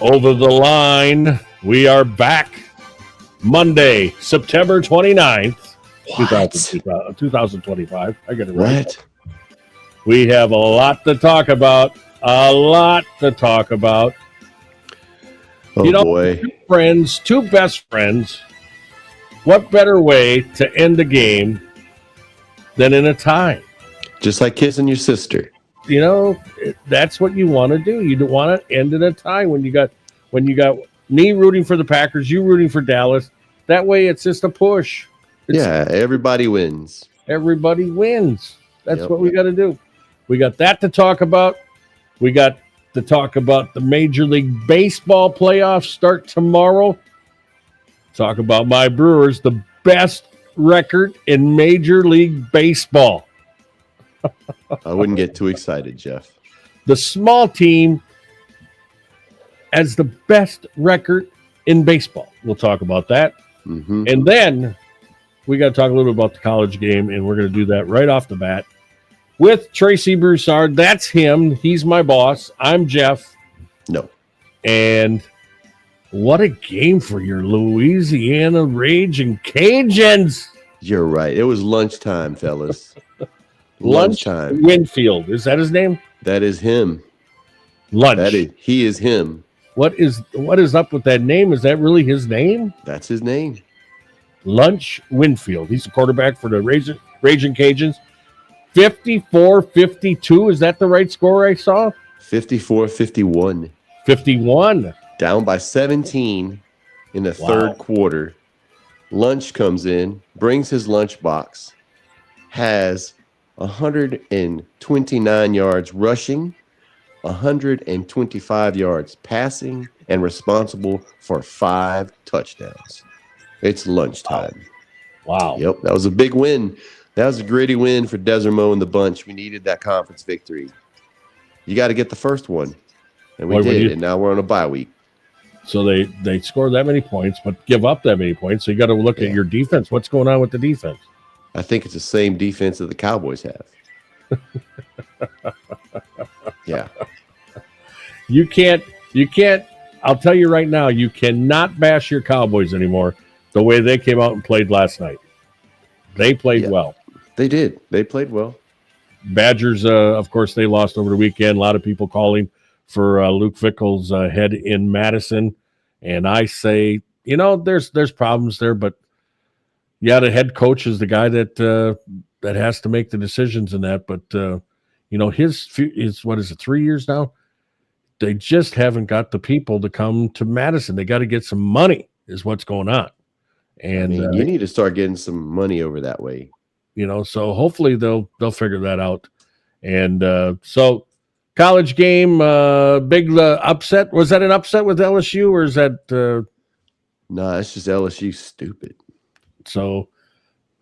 Over the line. We are back Monday, September 29th, 2025. I got it right. What? We have a lot to talk about. Oh, boy. Two best friends. What better way to end the game than in a tie? Just like kissing your sister. You know, that's what you want to do. You don't want to end in a tie when you got me rooting for the Packers, you rooting for Dallas. That way, it's just a push. Everybody wins. Everybody wins. That's what we got to do. We got that to talk about. We got to talk about the Major League Baseball playoffs start tomorrow. Talk about my Brewers, the best record in Major League Baseball. I wouldn't get too excited, Jeff. The small team has the best record in baseball. We'll talk about that. Mm-hmm. And then we got to talk a little bit about the college game, and we're going to do that right off the bat with Tracy Broussard. That's him. He's my boss. I'm Jeff. No. And what a game for your Louisiana Raging Cajuns. You're right. It was lunchtime, fellas. Lunchtime. Winfield. Is that his name? That is him. Lunch. He is him. What is up with that name? Is that really his name? That's his name. Lunch Winfield. He's the quarterback for the Raging Cajuns. 54-52. Is that the right score I saw? 54-51. 51. Down by 17 in the third quarter. Lunch comes in, brings his lunchbox, has 129 yards rushing, 125 yards passing, and responsible for 5 touchdowns. It's lunchtime. Wow. Yep, that was a big win. That was a gritty win for Desermo and the bunch. We needed that conference victory. You got to get the first one, and we did, and now we're on a bye week. So they score that many points, but give up that many points. So you got to look at your defense. What's going on with the defense? I think it's the same defense that the Cowboys have. Yeah. You can't, I'll tell you right now, you cannot bash your Cowboys anymore the way they came out and played last night. They played well. They did. They played well. Badgers, of course, they lost over the weekend. A lot of people calling for Luke Fickell's head in Madison. And I say, there's problems there, but the head coach is the guy that has to make the decisions in that. But, his what is it, 3 years now? They just haven't got the people to come to Madison. They got to get some money is what's going on. And you need to start getting some money over that way. So hopefully they'll figure that out. And so college game, big upset. Was that an upset with LSU or is that? No, it's just LSU stupid. So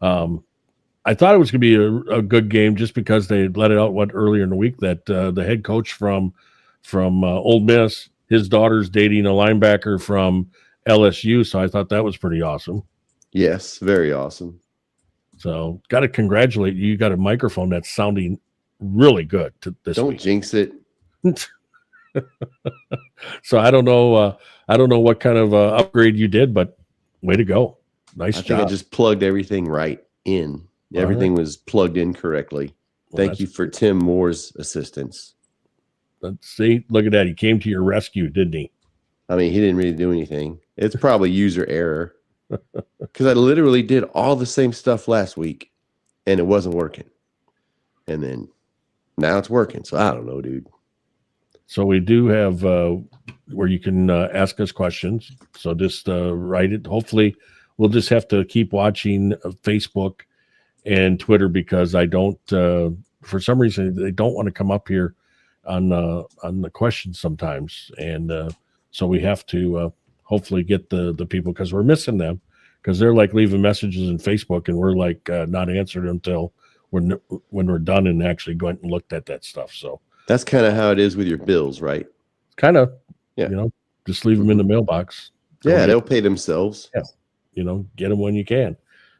I thought it was going to be a good game just because they let it out earlier in the week that the head coach from Ole Miss, his daughter's dating a linebacker from LSU. So I thought that was pretty awesome. Yes, very awesome. So got to congratulate you. You got a microphone that's sounding really good this Don't week. Jinx it. So I don't know what kind of upgrade you did, but way to go. Nice job. I think I just plugged everything right in. Everything was plugged in correctly. Thank you for Tim Moore's assistance. Let's see. Look at that. He came to your rescue, didn't he? I mean, he didn't really do anything. It's probably user error because I literally did all the same stuff last week and it wasn't working. And then now it's working. So I don't know, dude. So we do have where you can ask us questions. So just write it. Hopefully we'll just have to keep watching Facebook and Twitter because I don't, for some reason, they don't want to come up here on the questions sometimes. And so we have to hopefully get the people because we're missing them because they're like leaving messages in Facebook and we're like not answering until when we're done and actually going and looked at that stuff. So that's kind of how it is with your bills, right? Kind of, just leave them in the mailbox. Yeah, they'll pay themselves. Yeah, get them when you can.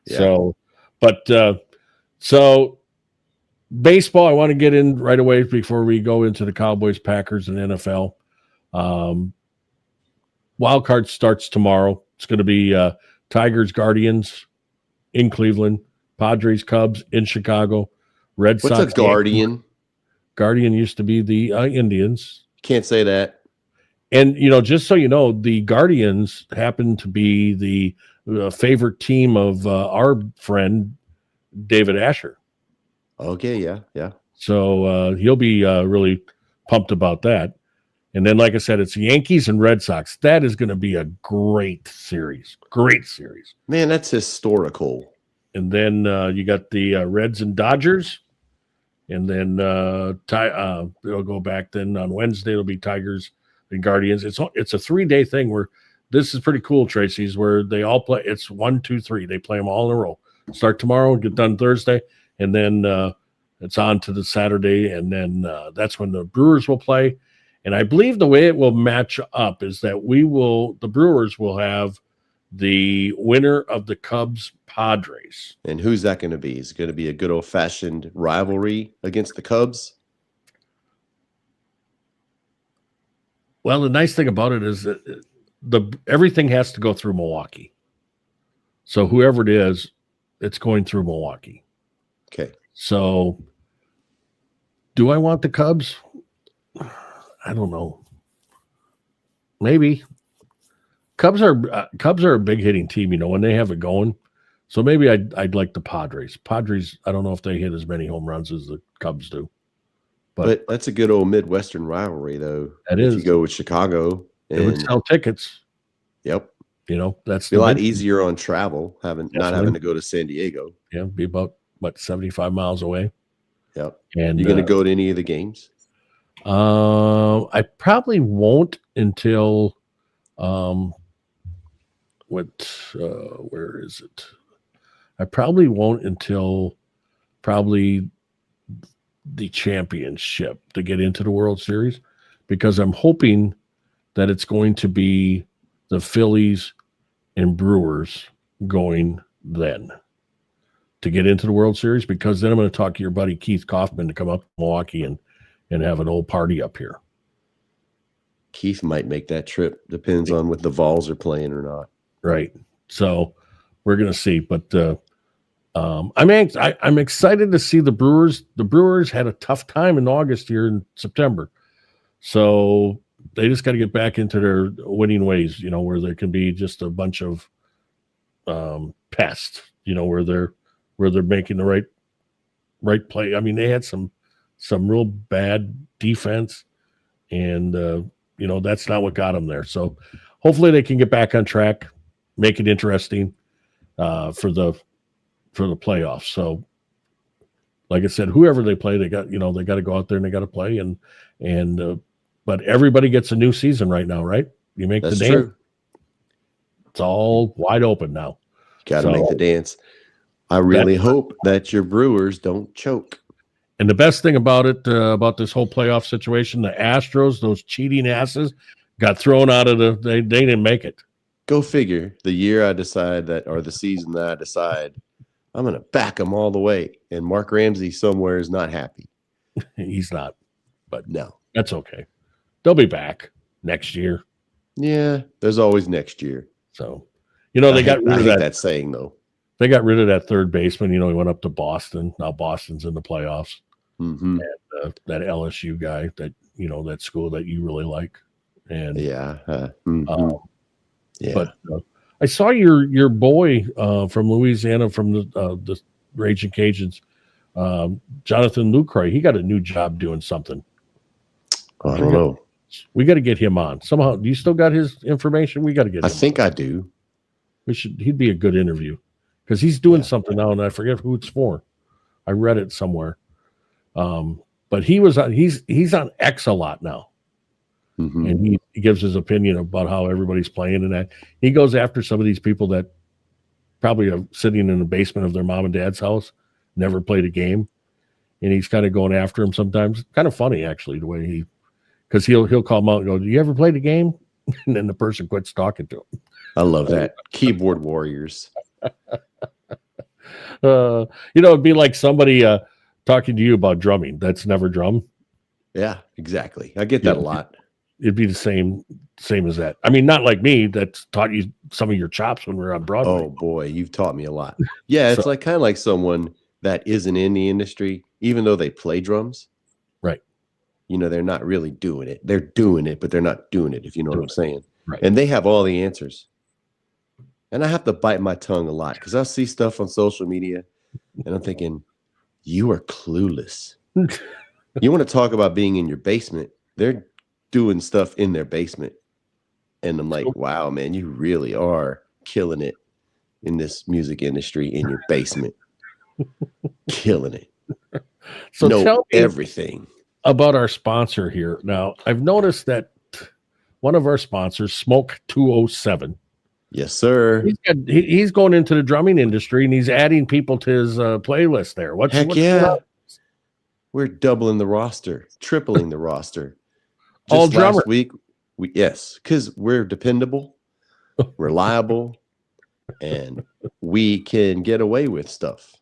Yeah. So, but so baseball, I want to get in right away before we go into the Cowboys, Packers, and NFL. wild card starts tomorrow. It's going to be Tigers, Guardians in Cleveland, Padres, Cubs in Chicago, Red Sox. What's a Guardian? Guardian used to be the Indians. Can't say that. And, just so you know, the Guardians happen to be the favorite team of our friend, David Asher. Okay, yeah. So he'll be really pumped about that. And then, like I said, it's Yankees and Red Sox. That is going to be a great series. Great series. Man, that's historical. And then you got the Reds and Dodgers. And then it'll go back. Then on Wednesday, it'll be Tigers and Guardians. It's a 3-day thing where this is pretty cool, Tracy's, where they all play. It's 1, 2, 3. They play them all in a row. Start tomorrow and get done Thursday. And then it's on to the Saturday. And then that's when the Brewers will play. And I believe the way it will match up is that the Brewers will have the winner of the Cubs Padres. And who's that going to be? Is it going to be a good old-fashioned rivalry against the Cubs? Well, the nice thing about it is that everything has to go through Milwaukee. So whoever it is, it's going through Milwaukee. Okay. So do I want the Cubs? I don't know. Maybe. Cubs are a big hitting team, when they have it going. So maybe I'd like the Padres. Padres, I don't know if they hit as many home runs as the Cubs do. But that's a good old Midwestern rivalry, though. That if is. you go with Chicago. It would sell tickets. Yep. That's be a lot easier on travel, not having to go to San Diego. Yeah, be about 75 miles away. Yep. And you going to go to any of the games? I probably won't until where is it? I probably won't until probably the championship to get into the World Series, because I'm hoping that it's going to be the Phillies and Brewers going then to get into the World Series, because then I'm going to talk to your buddy Keith Kaufman to come up to Milwaukee and have an old party up here. Keith might make that trip. Depends on what the Vols are playing or not. Right. So we're going to see. But I'm excited to see the Brewers. The Brewers had a tough time in August here in September. So they just got to get back into their winning ways, where there can be just a bunch of pests, where they're making the right play. I mean, they had some real bad defense, and that's not what got them there. So hopefully they can get back on track, make it interesting for the playoffs. So like I said, whoever they play, they got to go out there and they got to play, and but everybody gets a new season right now, right? You make the dance. True. It's all wide open now. Got to make the dance. I really hope that your Brewers don't choke. And the best thing about it, about this whole playoff situation, the Astros, those cheating asses, got thrown out of they didn't make it. Go figure. The year I decide that, or the season that I decide, I'm going to back them all the way. And Mark Ramsey somewhere is not happy. He's not. But no, that's okay. They'll be back next year. Yeah, there's always next year. So, they got rid of that saying, though. They got rid of that third baseman. He went up to Boston. Now Boston's in the playoffs. Mm-hmm. And that LSU guy, that that school that you really like. And yeah. But I saw your boy from Louisiana, from the Raging Cajuns, Jonathan Lucroy. He got a new job doing something. I don't know. We got to get him on somehow. Do you still got his information? We got to get him. I think I do. He'd be a good interview, because he's doing something now, and I forget who it's for. I read it somewhere. But he's on X a lot now. Mm-hmm. And he gives his opinion about how everybody's playing, and that he goes after some of these people that probably are sitting in the basement of their mom and dad's house, never played a game. And he's kind of going after them sometimes. Kind of funny, actually, the way because he'll call them out and go, "Do you ever play the game?" And then the person quits talking to him. I love that. Keyboard warriors. It'd be like somebody talking to you about drumming that's never drummed. Yeah, exactly. I get that a lot. it'd be the same as that. I mean, not like me that's taught you some of your chops when we were on Broadway. Oh boy, you've taught me a lot. Yeah, it's So- like kind of like someone that isn't in the industry, even though they play drums. Right. You know, they're not really doing it. They're doing it, but they're not doing it, if you know what I'm saying. Right. And they have all the answers. And I have to bite my tongue a lot because I see stuff on social media and I'm thinking, you are clueless. You want to talk about being in your basement? They're doing stuff in their basement. And I'm like, wow, man, you really are killing it in this music industry in your basement. Killing it. So know tell me everything about our sponsor here. Now, I've noticed that one of our sponsors, Smoke 207, Yes, sir. he's going into the drumming industry and he's adding people to his playlist there. What's Yeah. We're doubling the roster, tripling the roster. Just All last drummers. week, yes, because we're dependable, reliable, and we can get away with stuff.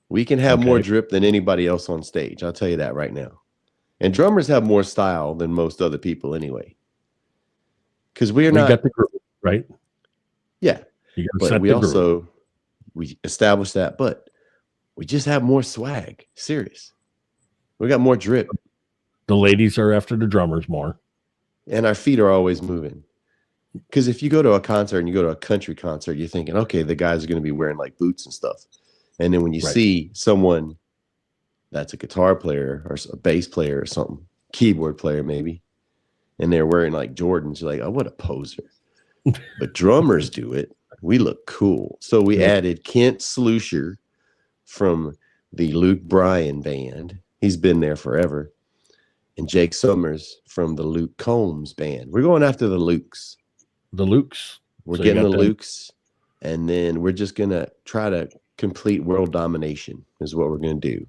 We can have more drip than anybody else on stage. I'll tell you that right now. And drummers have more style than most other people anyway. Because we got the group, right? Yeah. But we also we established that, but we just have more swag. Serious. We got more drip. The ladies are after the drummers more. And our feet are always moving. Because if you go to a concert and you go to a country concert, you're thinking, okay, the guys are going to be wearing like boots and stuff. And then when you see someone that's a guitar player or a bass player or something, keyboard player maybe, and they're wearing like Jordans, you're like, oh, what a poser. But drummers do it. We look cool. So we added Kent Slusher from the Luke Bryan band. He's been there forever. And Jake Summers from the Luke Combs band. We're going after the Lukes. The Lukes. We're getting the Lukes. And then we're just going to try to complete world domination is what we're going to do.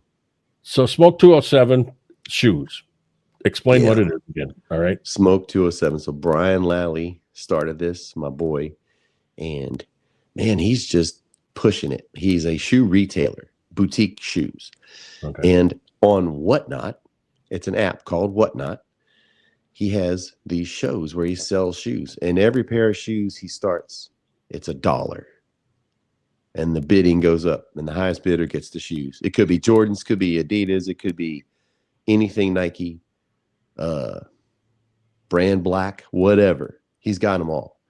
So Smoke 207 shoes. Explain what it is again. All right. Smoke 207. So Brian Lally started this, my boy. And man, he's just pushing it. He's a shoe retailer, boutique shoes. Okay. And on Whatnot, it's an app called Whatnot. He has these shows where he sells shoes. And every pair of shoes he starts, it's $1. And the bidding goes up. And the highest bidder gets the shoes. It could be Jordans, could be Adidas, it could be anything Nike, brand black, whatever. He's got them all.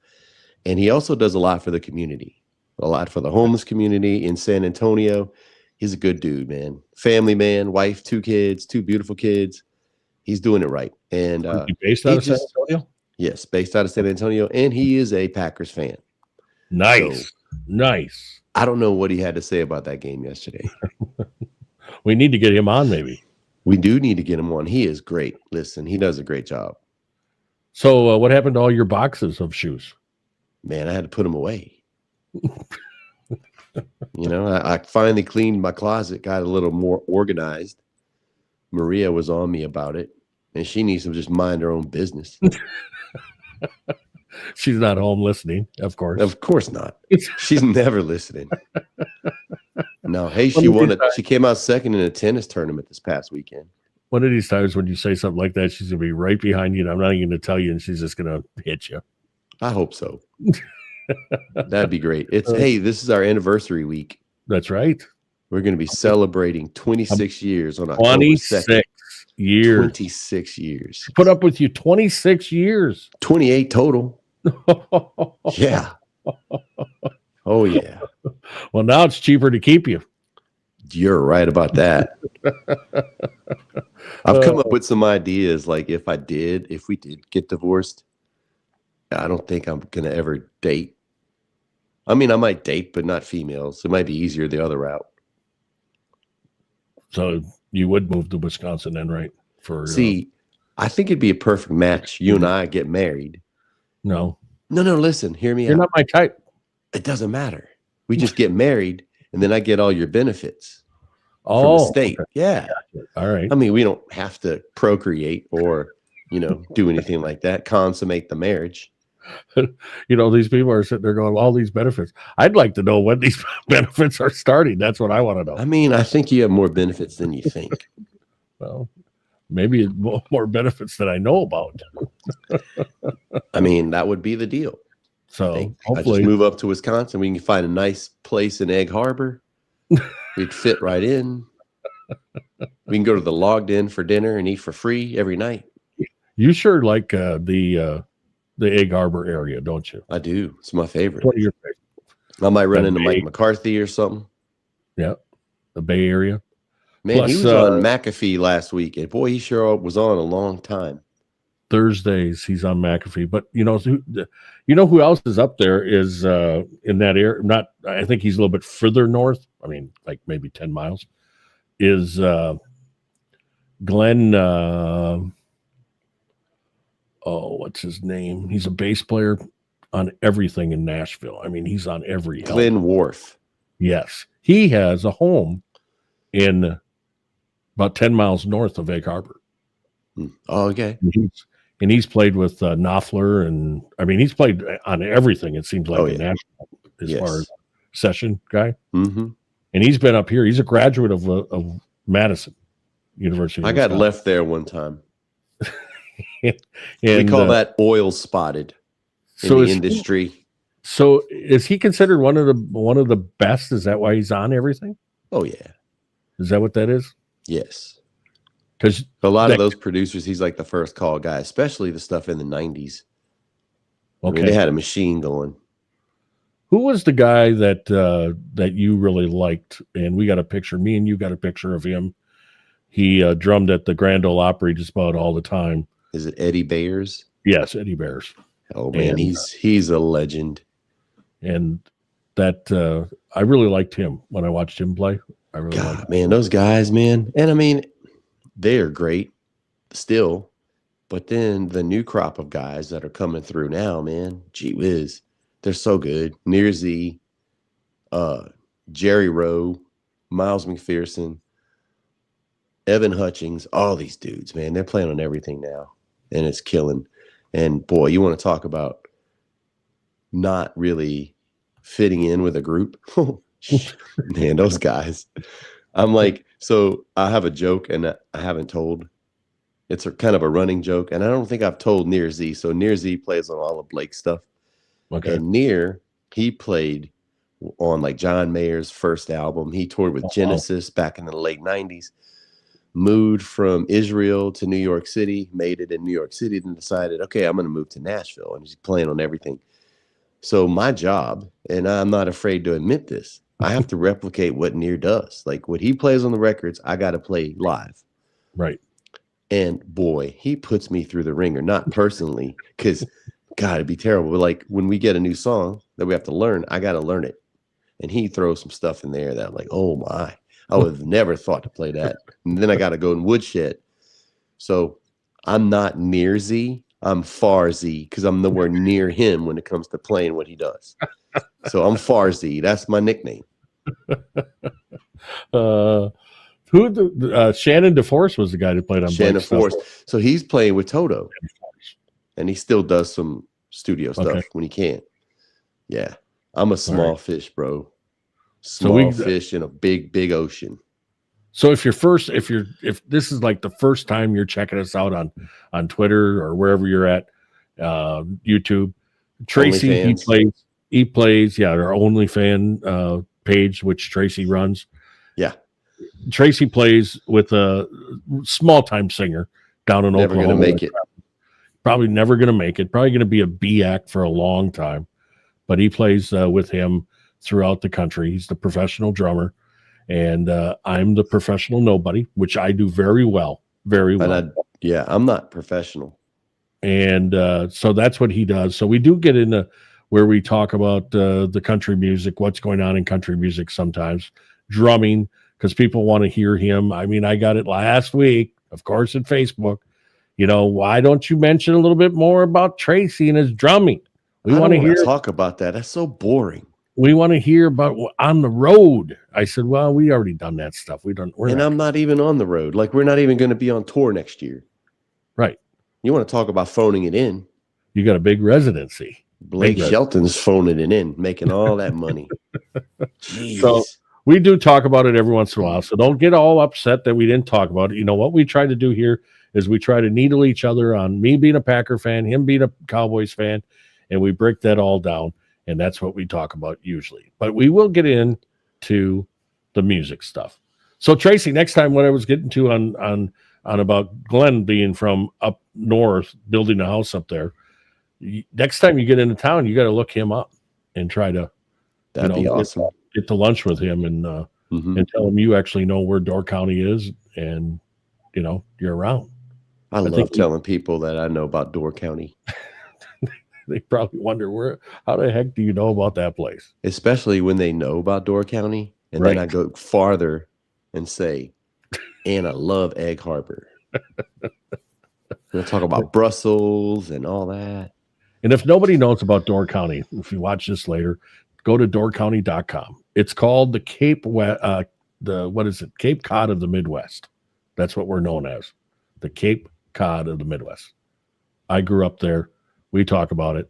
And he also does a lot for the community, a lot for the homeless community in San Antonio. He's a good dude, man. Family man, wife, 2 kids, 2 beautiful kids. He's doing it right. And based out of San Antonio? Yes, based out of San Antonio. And he is a Packers fan. Nice. So, nice. I don't know what he had to say about that game yesterday. We need to get him on, maybe. We do need to get him on. He is great. Listen, he does a great job. So what happened to all your boxes of shoes? Man, I had to put them away. You know, I finally cleaned my closet, got a little more organized. Maria was on me about it, and she needs to just mind her own business. She's not home listening, of course. Of course not. She's never listening. No, hey, she came out second in a tennis tournament this past weekend. One of these times when you say something like that, she's gonna be right behind you, and I'm not even gonna tell you, and she's just gonna hit you. I hope so. That'd be great. It's hey, this is our anniversary week. That's right. We're going to be celebrating 26 years on October 26 2nd. years. 26 years. Put up with you 26 years. 28 total. Yeah. Oh, yeah. Well, now it's cheaper to keep you. You're right about that. I've come up with some ideas. Like if we did get divorced, I don't think I'm going to ever date. I mean, I might date, but not females. It might be easier the other route. So you would move to Wisconsin then, right? See, I think it'd be a perfect match. You and I get married. No. Listen, hear me out. You're not my type. It doesn't matter. We just get married, and then I get all your benefits from the state. Okay. Yeah. All right. I mean, we don't have to procreate or, do anything like that. Consummate the marriage. These people are sitting there going, all these benefits. I'd like to know when these benefits are starting. That's what I want to know. I mean, I think you have more benefits than you think. Well, maybe more benefits that I know about. I mean, that would be the deal. So I just move up to Wisconsin. We can find a nice place in Egg Harbor. We'd fit right in. We can go to the Logged In for dinner and eat for free every night. You sure like the Egg Harbor area, don't you? I do. It's my favorite. What are your favorite? I might run into Mike McCarthy or something. Yeah, the Bay Area. Man, plus, he was on McAfee last week, and boy, he sure was on a long time. Thursdays he's on McAfee, but you know who else is up there is in that area. Not, I think he's a little bit further north. I mean, like maybe 10 miles. Is Glenn? What's his name? He's a bass player on everything in Nashville. I mean, he's on every Glenn Worf. Yes, he has a home in about 10 miles north of Egg Harbor. Oh, okay. And he's played with Knopfler, and I mean, he's played on everything. It seems like in Nashville as far as session guy. Mm-hmm. And he's been up here. He's a graduate of Madison University. I got left there one time. and we call that oil spotted in the industry. So is he considered one of the best? Is that why he's on everything? Oh yeah. Is that what that is? Yes. Because a lot of those producers, he's like the first call guy, especially the stuff in the 90s. Okay. I mean, they had a machine going. Who was the guy that you really liked? And we got a picture. Me and you got a picture of him. He drummed at the Grand Ole Opry just about all the time. Is it Eddie Bayers? Yes, Eddie Bayers. Oh man, and, he's a legend. And that I really liked him when I watched him play. I really liked him. Man, those guys, man. And I mean, they are great still. But then the new crop of guys that are coming through now, man, gee whiz, they're so good. Near Z, Jerry Rowe, Miles McPherson, Evan Hutchings, all these dudes, man, they're playing on everything now, and it's killing. And boy, you want to talk about not really fitting in with a group? Man, those guys. I'm like, so I have a joke, and I haven't told. It's a kind of a running joke, and I don't think I've told Near Z. So Near Z plays on all of Blake's stuff. Okay. And Near, he played on like John Mayer's first album. He toured with Genesis back in the late 90s. Moved from Israel to New York City, made it in New York City, then decided, okay, I'm going to move to Nashville. And he's playing on everything. So my job, and I'm not afraid to admit this, I have to replicate what Near does. Like what he plays on the records, I got to play live. Right. And boy, he puts me through the ringer, not personally, because God, it'd be terrible. But like when we get a new song that we have to learn, I got to learn it. And he throws some stuff in there that I'm like, oh my, I would have never thought to play that. And then I got to go in woodshed. So I'm not Near Z, I'm Far Z, because I'm nowhere near him when it comes to playing what he does. So I'm Far Z. That's my nickname. Shannon DeForest was the guy that played on Shannon DeForest. So he's playing with Toto, and he still does some studio stuff when he can. Yeah, I'm a small fish, bro. Small fish in a big ocean. So if this is like the first time you're checking us out on Twitter or wherever you're at, YouTube, Tracy, he plays our OnlyFans page, which Tracy runs. Yeah. Tracy plays with a small-time singer down in Oklahoma. Never going to make it. Probably never going to make it. Probably going to be a B act for a long time. But he plays with him throughout the country. He's the professional drummer. And I'm the professional nobody, which I do very well. Very well. I'm not professional. And so that's what he does. So we do get into where we talk about the country music, what's going on in country music sometimes, drumming, because people want to hear him. I mean, I got it last week, of course, in Facebook. You know, why don't you mention a little bit more about Tracy and his drumming? We want to talk about that. That's so boring. We want to hear about on the road. I said, well, we already done that stuff. I'm not even on the road. Like, we're not even going to be on tour next year. Right. You want to talk about phoning it in? You got a big residency. Blake Shelton's phoning it in, making all that money. Jeez. So we do talk about it every once in a while. So don't get all upset that we didn't talk about it. You know, what we try to do here is we try to needle each other on me being a Packer fan, him being a Cowboys fan, and we break that all down. And that's what we talk about usually. But we will get into the music stuff. So Tracy, next time, what I was getting to on about Glenn being from up north, building a house up there, next time you get into town, you got to look him up and try to, That'd be awesome. Get to lunch with him and tell him you actually know where Door County is and, you know, you're around. I love telling people that I know about Door County. They probably wonder how the heck do you know about that place? Especially when they know about Door County. And then I go farther and say, and I love Egg Harbor. We'll talk about Brussels and all that. And if nobody knows about Door County, if you watch this later, go to doorcounty.com. It's called the Cape Cod of the Midwest. That's what we're known as, the Cape Cod of the Midwest. I grew up there. We talk about it.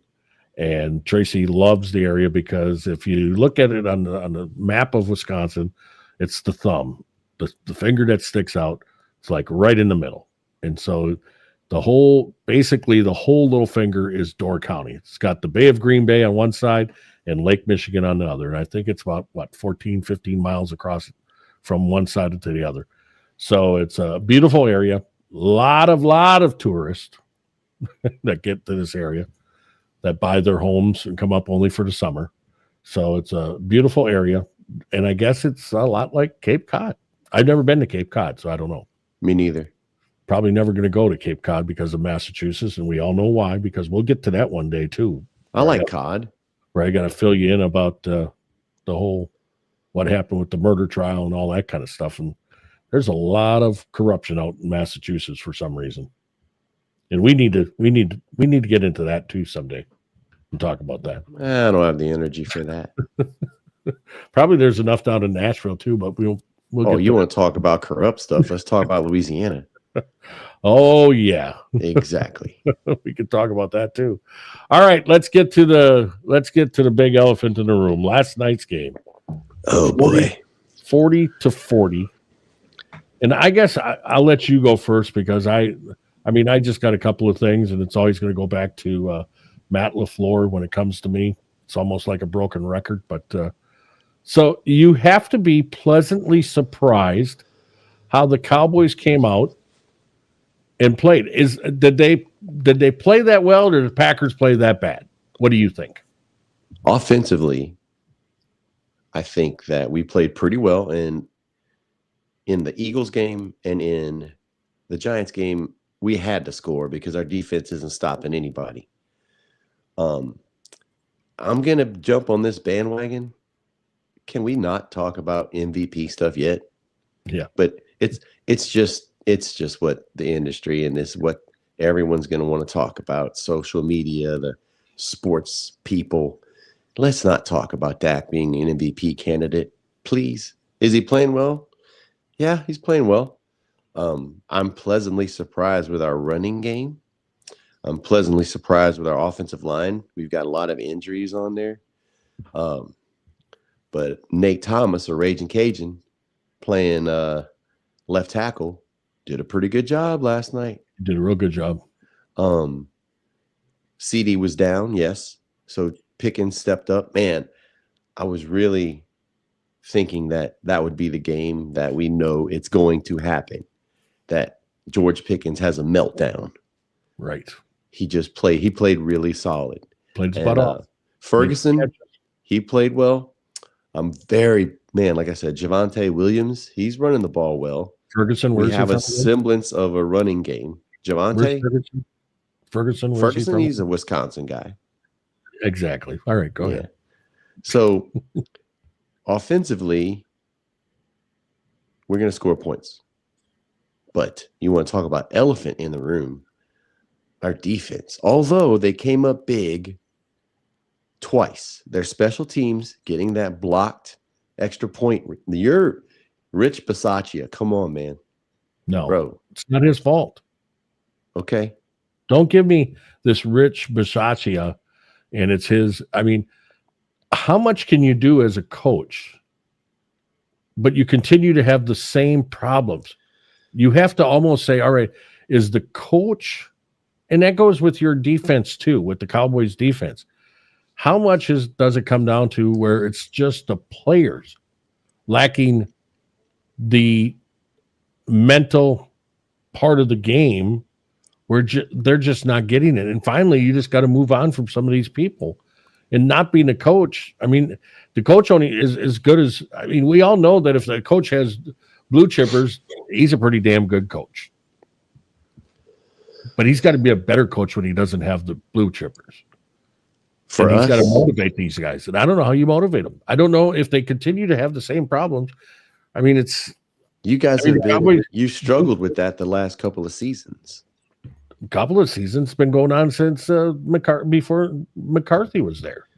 And Tracy loves the area because if you look at it on the map of Wisconsin, it's the thumb, the finger that sticks out. It's like right in the middle. And so the whole little finger is Door County. It's got the Bay of Green Bay on one side and Lake Michigan on the other. And I think it's about 14, 15 miles across from one side to the other. So it's a beautiful area. Lot of tourists that get to this area that buy their homes and come up only for the summer. So it's a beautiful area. And I guess it's a lot like Cape Cod. I've never been to Cape Cod, so I don't know. Me neither. Probably never going to go to Cape Cod because of Massachusetts. And we all know why, because we'll get to that one day too. I like cod. Where I got to fill you in about the whole, what happened with the murder trial and all that kind of stuff. And there's a lot of corruption out in Massachusetts for some reason. And we need to get into that too someday and talk about that. I don't have the energy for that. Probably there's enough down in Nashville too, but we'll you want to talk about corrupt stuff? Let's talk about Louisiana. Oh yeah, exactly. We could talk about that too. All right, let's get to the big elephant in the room. Last night's game. Oh boy, 40-40. And I guess I'll let you go first because I just got a couple of things, and it's always going to go back to Matt LaFleur when it comes to me. It's almost like a broken record, but so you have to be pleasantly surprised how the Cowboys came out and played. Did they play that well, or did the Packers play that bad? What do you think? Offensively, I think that we played pretty well in the Eagles game and in the Giants game. We had to score because our defense isn't stopping anybody. I'm going to jump on this bandwagon. Can we not talk about MVP stuff yet? Yeah. But it's just what the industry and this what everyone's going to want to talk about. Social media, the sports people. Let's not talk about Dak being an MVP candidate, please. Is he playing well? Yeah, he's playing well. I'm pleasantly surprised with our running game. I'm pleasantly surprised with our offensive line. We've got a lot of injuries on there. But Nate Thomas, or Raging Cajun, playing left tackle, did a pretty good job last night. Did a real good job. CD was down, yes. So Pickens stepped up. Man, I was really thinking that would be the game that we know it's going to happen, that George Pickens has a meltdown. Right. He played really solid. Played his butt off. Ferguson, he played well. I'm like I said, Javonte Williams, he's running the ball well. Ferguson, we have a semblance of a running game. Javonte? Ferguson, he's a Wisconsin guy. Exactly. All right, go ahead. So offensively, we're going to score points. But you want to talk about elephant in the room, our defense. Although they came up big twice, their special teams getting that blocked extra point. You're Rich Bisaccia. Come on, man. No, bro, it's not his fault. Okay. Don't give me this Rich Bisaccia and it's his. I mean, how much can you do as a coach but you continue to have the same problems. You have to almost say, all right, is the coach, and that goes with your defense too, with the Cowboys defense. How much does it come down to where it's just the players lacking the mental part of the game where they're just not getting it? And finally, you just got to move on from some of these people. And not being a coach, I mean, the coach only is as good as, I mean, we all know that if the coach has blue chippers, he's a pretty damn good coach. But he's got to be a better coach when he doesn't have the blue chippers. For and he's us, got to motivate these guys. And I don't know how you motivate them. I don't know if they continue to have the same problems. I mean, you guys have been, Cowboys, you struggled with that the last couple of seasons. A couple of seasons been going on since before McCarthy was there.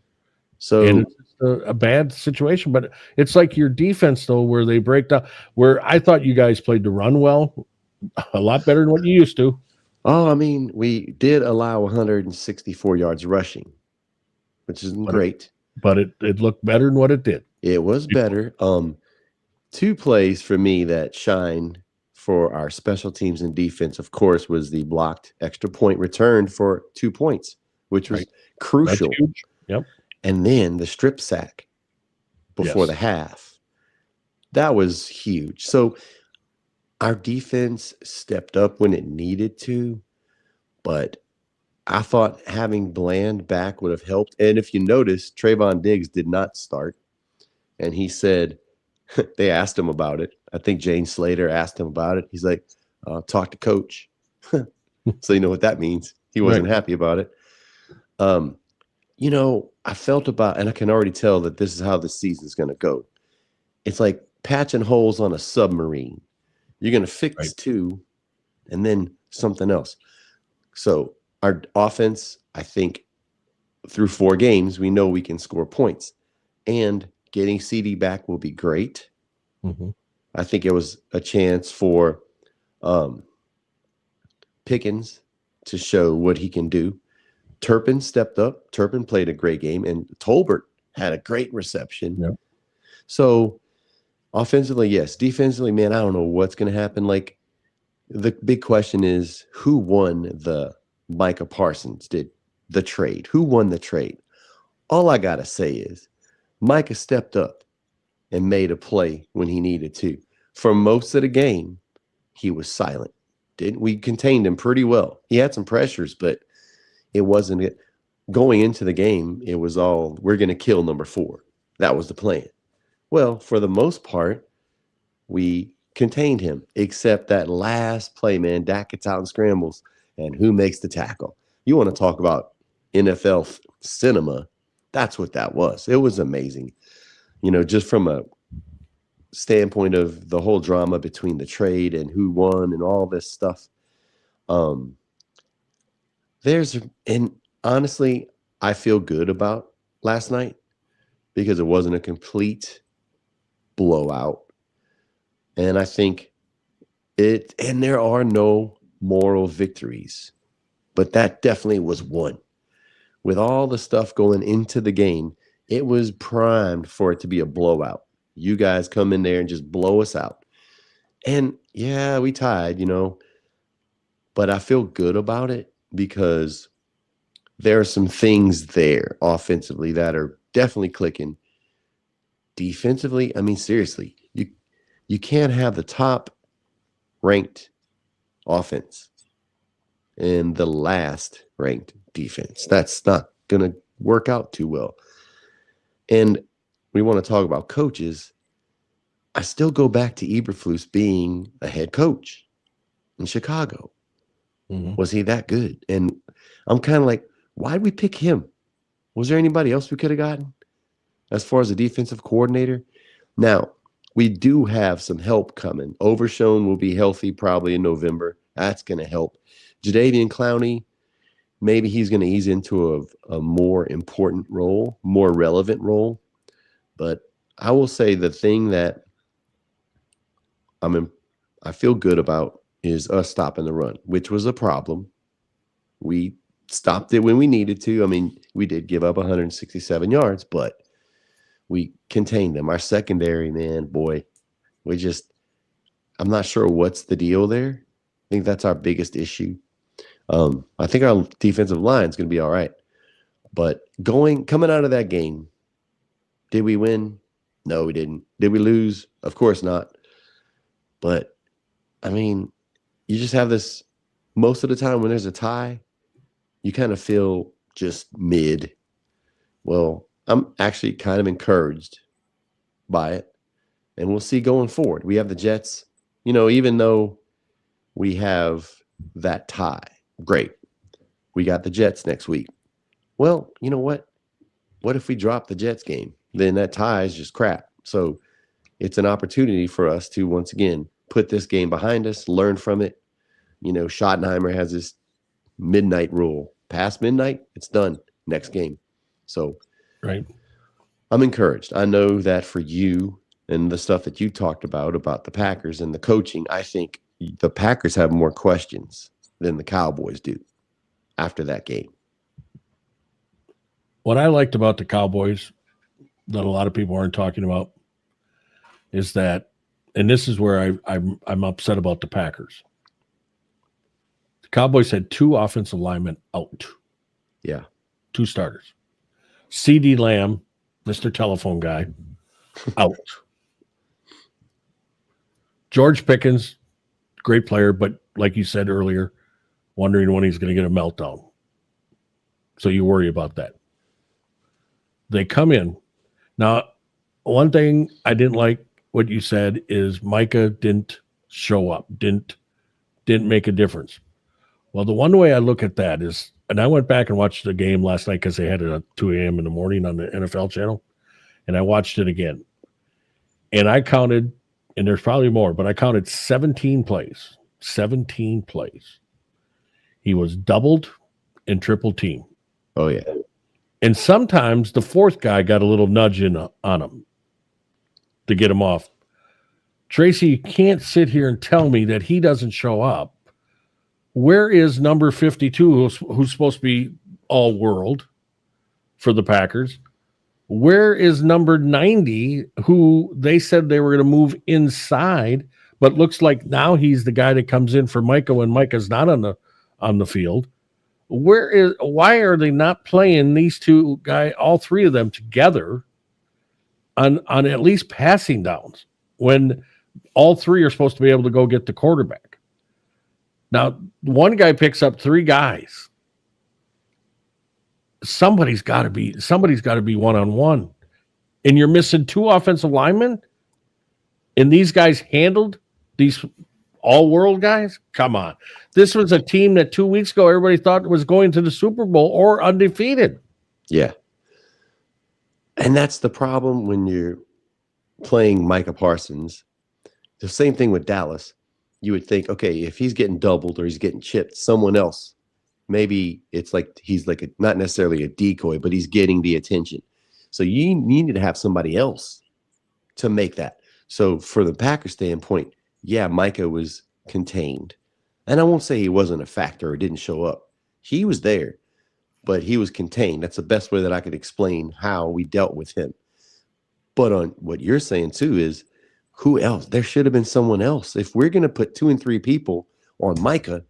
So and it's a bad situation, but it's like your defense though, where they break down. Where I thought you guys played to run well, a lot better than what you used to. Oh, I mean, we did allow 164 yards rushing, which isn't great. But it looked better than what it did. It was better. Two plays for me that shine for our special teams and defense, of course, was the blocked extra point returned for 2 points, which was crucial. That's huge. Yep. And then the strip sack before the half. That was huge. So our defense stepped up when it needed to, but I thought having Bland back would have helped. And if you notice, Trayvon Diggs did not start. And he said, they asked him about it. I think Jane Slater asked him about it. He's like, talk to coach. So you know what that means. He wasn't happy about it. You know, I felt about, and I can already tell that this is how the season's going to go. It's like patching holes on a submarine. You're going to fix two and then something else. So our offense, I think through 4 games, we know we can score points, and getting CD back will be great. Mm-hmm. I think it was a chance for Pickens to show what he can do. Turpin stepped up. Turpin played a great game, and Tolbert had a great reception. Yeah. So offensively, yes. Defensively, man, I don't know what's going to happen. Like, the big question is, who won the Micah Parsons the trade? Who won the trade? All I got to say is Micah stepped up and made a play when he needed to. For most of the game, he was silent. We contained him pretty well. He had some pressures, but it wasn't going into the game. It was all, we're going to kill number 4. That was the plan. Well, for the most part, we contained him, except that last play, man. Dak gets out and scrambles, and who makes the tackle? You want to talk about NFL cinema? That's what that was. It was amazing. You know, just from a standpoint of the whole drama between the trade and who won and all this stuff. And honestly, I feel good about last night because it wasn't a complete blowout. And I think and there are no moral victories, but that definitely was one. With all the stuff going into the game, it was primed for it to be a blowout. You guys come in there and just blow us out. And yeah, we tied, but I feel good about it because there are some things there offensively that are definitely clicking. Defensively, I mean, seriously, you can't have the top ranked offense and the last ranked defense. That's not going to work out too well. And we want to talk about coaches. I still go back to Eberflus being a head coach in Chicago. Mm-hmm. Was he that good? And I'm kind of like, why did we pick him? Was there anybody else we could have gotten as far as a defensive coordinator? Now, we do have some help coming. Overshone will be healthy probably in November. That's going to help. Jadeveon Clowney, maybe he's going to ease into a more important role, more relevant role. But I will say the thing that I feel good about is us stopping the run, which was a problem. We stopped it when we needed to. I mean, we did give up 167 yards, but we contained them. Our secondary, man, boy, I'm not sure what's the deal there. I think that's our biggest issue. I think our defensive line is going to be all right. But coming out of that game, did we win? No, we didn't. Did we lose? Of course not. But, I mean, you just have this most of the time when there's a tie, you kind of feel just mid. Well, I'm actually kind of encouraged by it. And we'll see going forward. We have the Jets. Even though we have that tie, great. We got the Jets next week. Well, you know what? What if we drop the Jets game? Then that tie is just crap. So it's an opportunity for us to, once again, put this game behind us, learn from it. Schottenheimer has this midnight rule. Past midnight, it's done. Next game. So right. I'm encouraged. I know that for you and the stuff that you talked about the Packers and the coaching, I think the Packers have more questions than the Cowboys do after that game. What I liked about the Cowboys that a lot of people aren't talking about is that, and this is where I'm upset about the Packers. The Cowboys had 2 offensive linemen out. Yeah. 2 starters. CeeDee Lamb, Mr. Telephone Guy, out. George Pickens, great player, but like you said earlier, wondering when he's going to get a meltdown. So you worry about that. They come in. Now, one thing I didn't like what you said is Micah didn't show up, didn't make a difference. Well, the one way I look at that is, and I went back and watched the game last night because they had it at 2 a.m. in the morning on the NFL channel, and I watched it again. And I counted, and there's probably more, but I counted 17 plays. 17 plays. He was doubled and triple teamed. Oh, yeah. And sometimes the 4th guy got a little nudge on him to get him off. Tracy, you can't sit here and tell me that he doesn't show up. Where is number 52, who's supposed to be all world for the Packers? Where is number 90, who they said they were going to move inside, but looks like now he's the guy that comes in for Micah when Micah's not on the field? Why are they not playing these 2 guys, all 3 of them together on at least passing downs when all 3 are supposed to be able to go get the quarterback? Now, one guy picks up 3 guys. Somebody's got to be one-on-one. And you're missing 2 offensive linemen? And these guys handled these all-world guys? Come on. This was a team that 2 weeks ago everybody thought was going to the Super Bowl or undefeated. Yeah. And that's the problem when you're playing Micah Parsons. The same thing with Dallas. You would think, okay, if he's getting doubled or he's getting chipped, someone else, maybe it's like he's like not necessarily a decoy, but he's getting the attention. So you need to have somebody else to make that. So for the Packers standpoint, yeah, Micah was contained. And I won't say he wasn't a factor or didn't show up. He was there, but he was contained. That's the best way that I could explain how we dealt with him. But on what you're saying too is, who else? There should have been someone else. If we're going to put 2 and 3 people on Micah,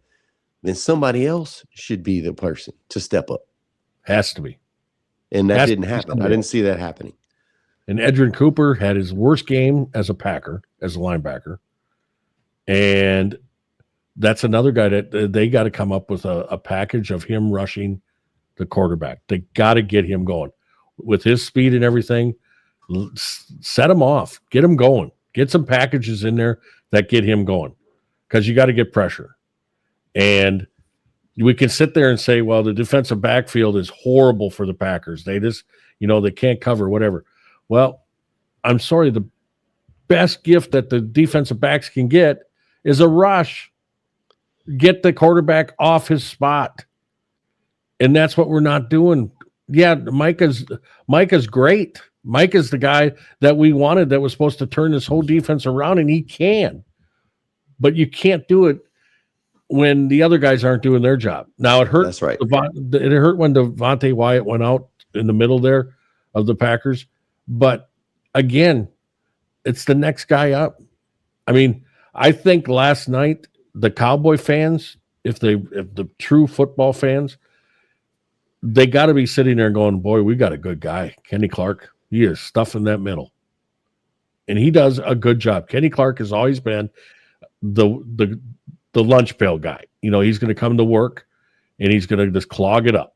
then somebody else should be the person to step up. Has to be. And that didn't happen. I didn't see that happening. And Edrin Cooper had his worst game as a Packer, as a linebacker. And that's another guy that they got to come up with a package of him rushing the quarterback. They got to get him going. With his speed and everything, set him off. Get him going. Get some packages in there that get him going, because you got to get pressure. And we can sit there and say, well, the defensive backfield is horrible for the Packers. They just, they can't cover, whatever. Well, I'm sorry. The best gift that the defensive backs can get is a rush. Get the quarterback off his spot. And that's what we're not doing. Yeah, Micah's great. Micah's the guy that we wanted that was supposed to turn this whole defense around, and he can. But you can't do it when the other guys aren't doing their job. Now, it hurt. That's right. It hurt when Devontae Wyatt went out in the middle there of the Packers. But, again, it's the next guy up. I mean, I think last night the Cowboy fans, if the true football fans, they got to be sitting there going, "Boy, we got a good guy, Kenny Clark. He is stuffing that middle, and he does a good job." Kenny Clark has always been the lunch pail guy. He's going to come to work and he's going to just clog it up,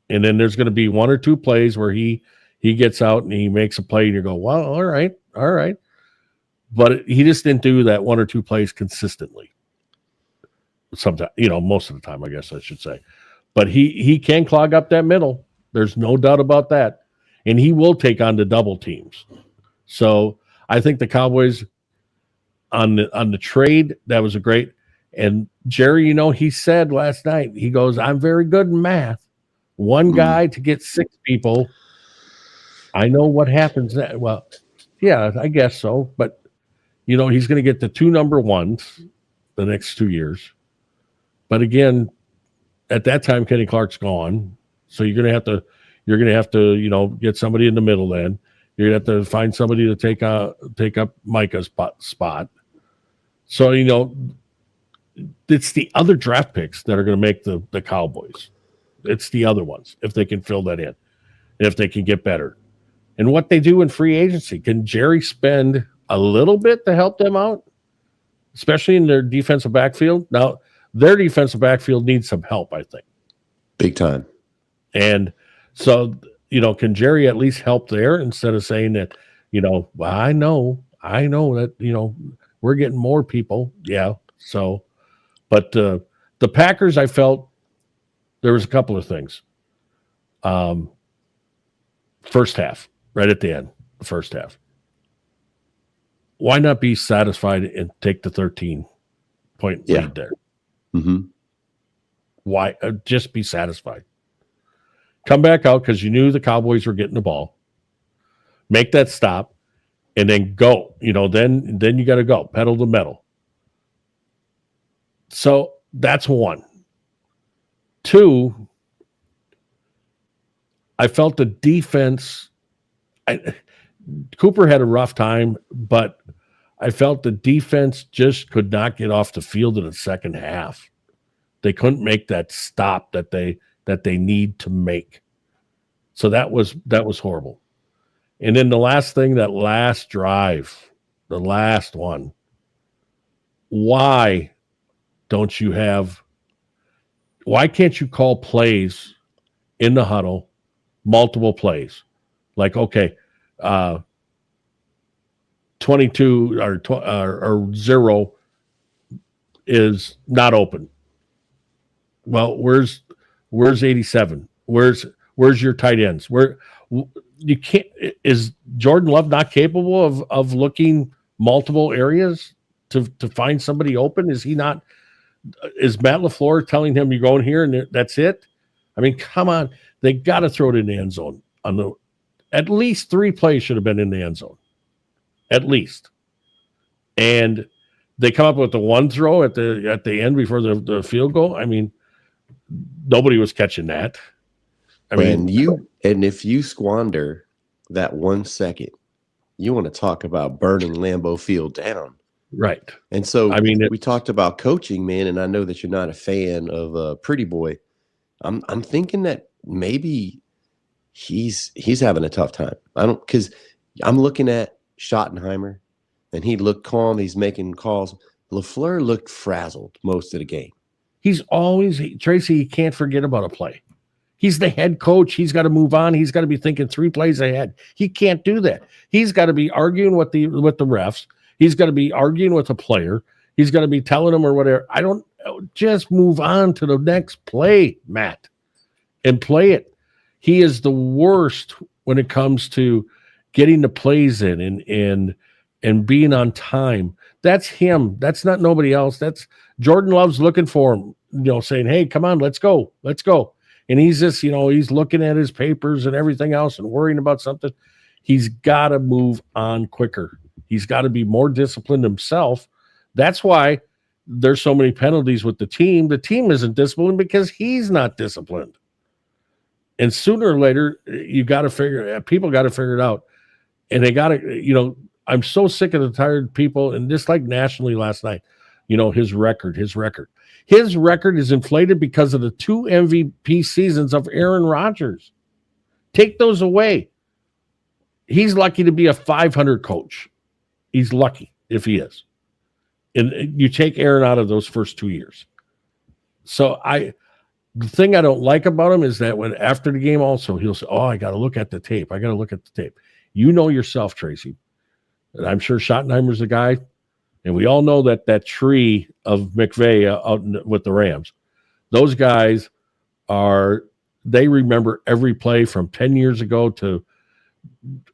and then there's going to be one or two plays where he gets out and he makes a play, and you go, "Well, all right." But he just didn't do that one or two plays consistently. Sometimes, most of the time, I guess I should say. But he can clog up that middle. There's no doubt about that. And he will take on the double teams. So I think the Cowboys on the trade, that was a great. And Jerry, he said last night, he goes, "I'm very good in math. One guy to get 6 people. I know what happens. Well, yeah, I guess so. But he's going to get the 2 number ones the next 2 years. But again, at that time, Kenny Clark's gone. So you're going to have to get somebody in the middle then. You're going to have to find somebody to take up Micah's spot. So, it's the other draft picks that are going to make the Cowboys. It's the other ones, if they can fill that in, if they can get better. And what they do in free agency. Can Jerry spend a little bit to help them out, especially in their defensive backfield? Now, their defensive backfield needs some help, I think. Big time. And so, can Jerry at least help there instead of saying that, well, I know that, we're getting more people. Yeah. So, but the Packers, I felt there was a couple of things. First half, right at the end, the first half. Why not be satisfied and take the 13-point lead there? Mm-hmm. Why just be satisfied? Come back out because you knew the Cowboys were getting the ball. Make that stop, and then go. Then you got to go pedal to metal. So that's one. 2, I felt the defense. Cooper had a rough time, but I felt the defense just could not get off the field in the second half. They couldn't make that stop that they need to make. So that was horrible. And then the last thing, that last drive, the last one. Why can't you call plays in the huddle, multiple plays? Like, okay, 22 or 0 is not open. Well, where's 87? Where's your tight ends? Where you can't, is Jordan Love not capable of looking multiple areas to find somebody open? Is Matt LaFleur telling him you're going here and that's it? I mean, come on. They got to throw it in the end zone. At least 3 plays should have been in the end zone. At least. And they come up with the one throw at the end before the field goal. I mean, nobody was catching that. And if you squander that 1 second, you want to talk about burning Lambeau Field down. Right. And so we talked about coaching, man, and I know that you're not a fan of Pretty Boy. I'm thinking that maybe he's having a tough time. Because I'm looking at Schottenheimer, and he looked calm. He's making calls. LaFleur looked frazzled most of the game. Tracy, he can't forget about a play. He's the head coach. He's got to move on. He's got to be thinking 3 plays ahead. He can't do that. He's got to be arguing with the refs. He's got to be arguing with a player. He's got to be telling them or whatever. Just move on to the next play, Matt, and play it. He is the worst when it comes to getting the plays in and being on time. That's him. That's not nobody else. That's Jordan Love's looking for him, saying, "Hey, come on, let's go. Let's go." And he's just, he's looking at his papers and everything else and worrying about something. He's got to move on quicker. He's got to be more disciplined himself. That's why there's so many penalties with the team. The team isn't disciplined because he's not disciplined. And sooner or later, people got to figure it out. And they got to, I'm so sick of the tired people, and just like nationally last night, his record is inflated because of the 2 MVP seasons of Aaron Rodgers. Take those away. He's lucky to be a 500 coach. He's lucky if he is. And you take Aaron out of those first 2 years. So the thing I don't like about him is that when after the game also, he'll say, I got to look at the tape. You know yourself, Tracy. And I'm sure Schottenheimer's the guy. And we all know that tree of McVay out with the Rams. Those guys they remember every play from 10 years ago to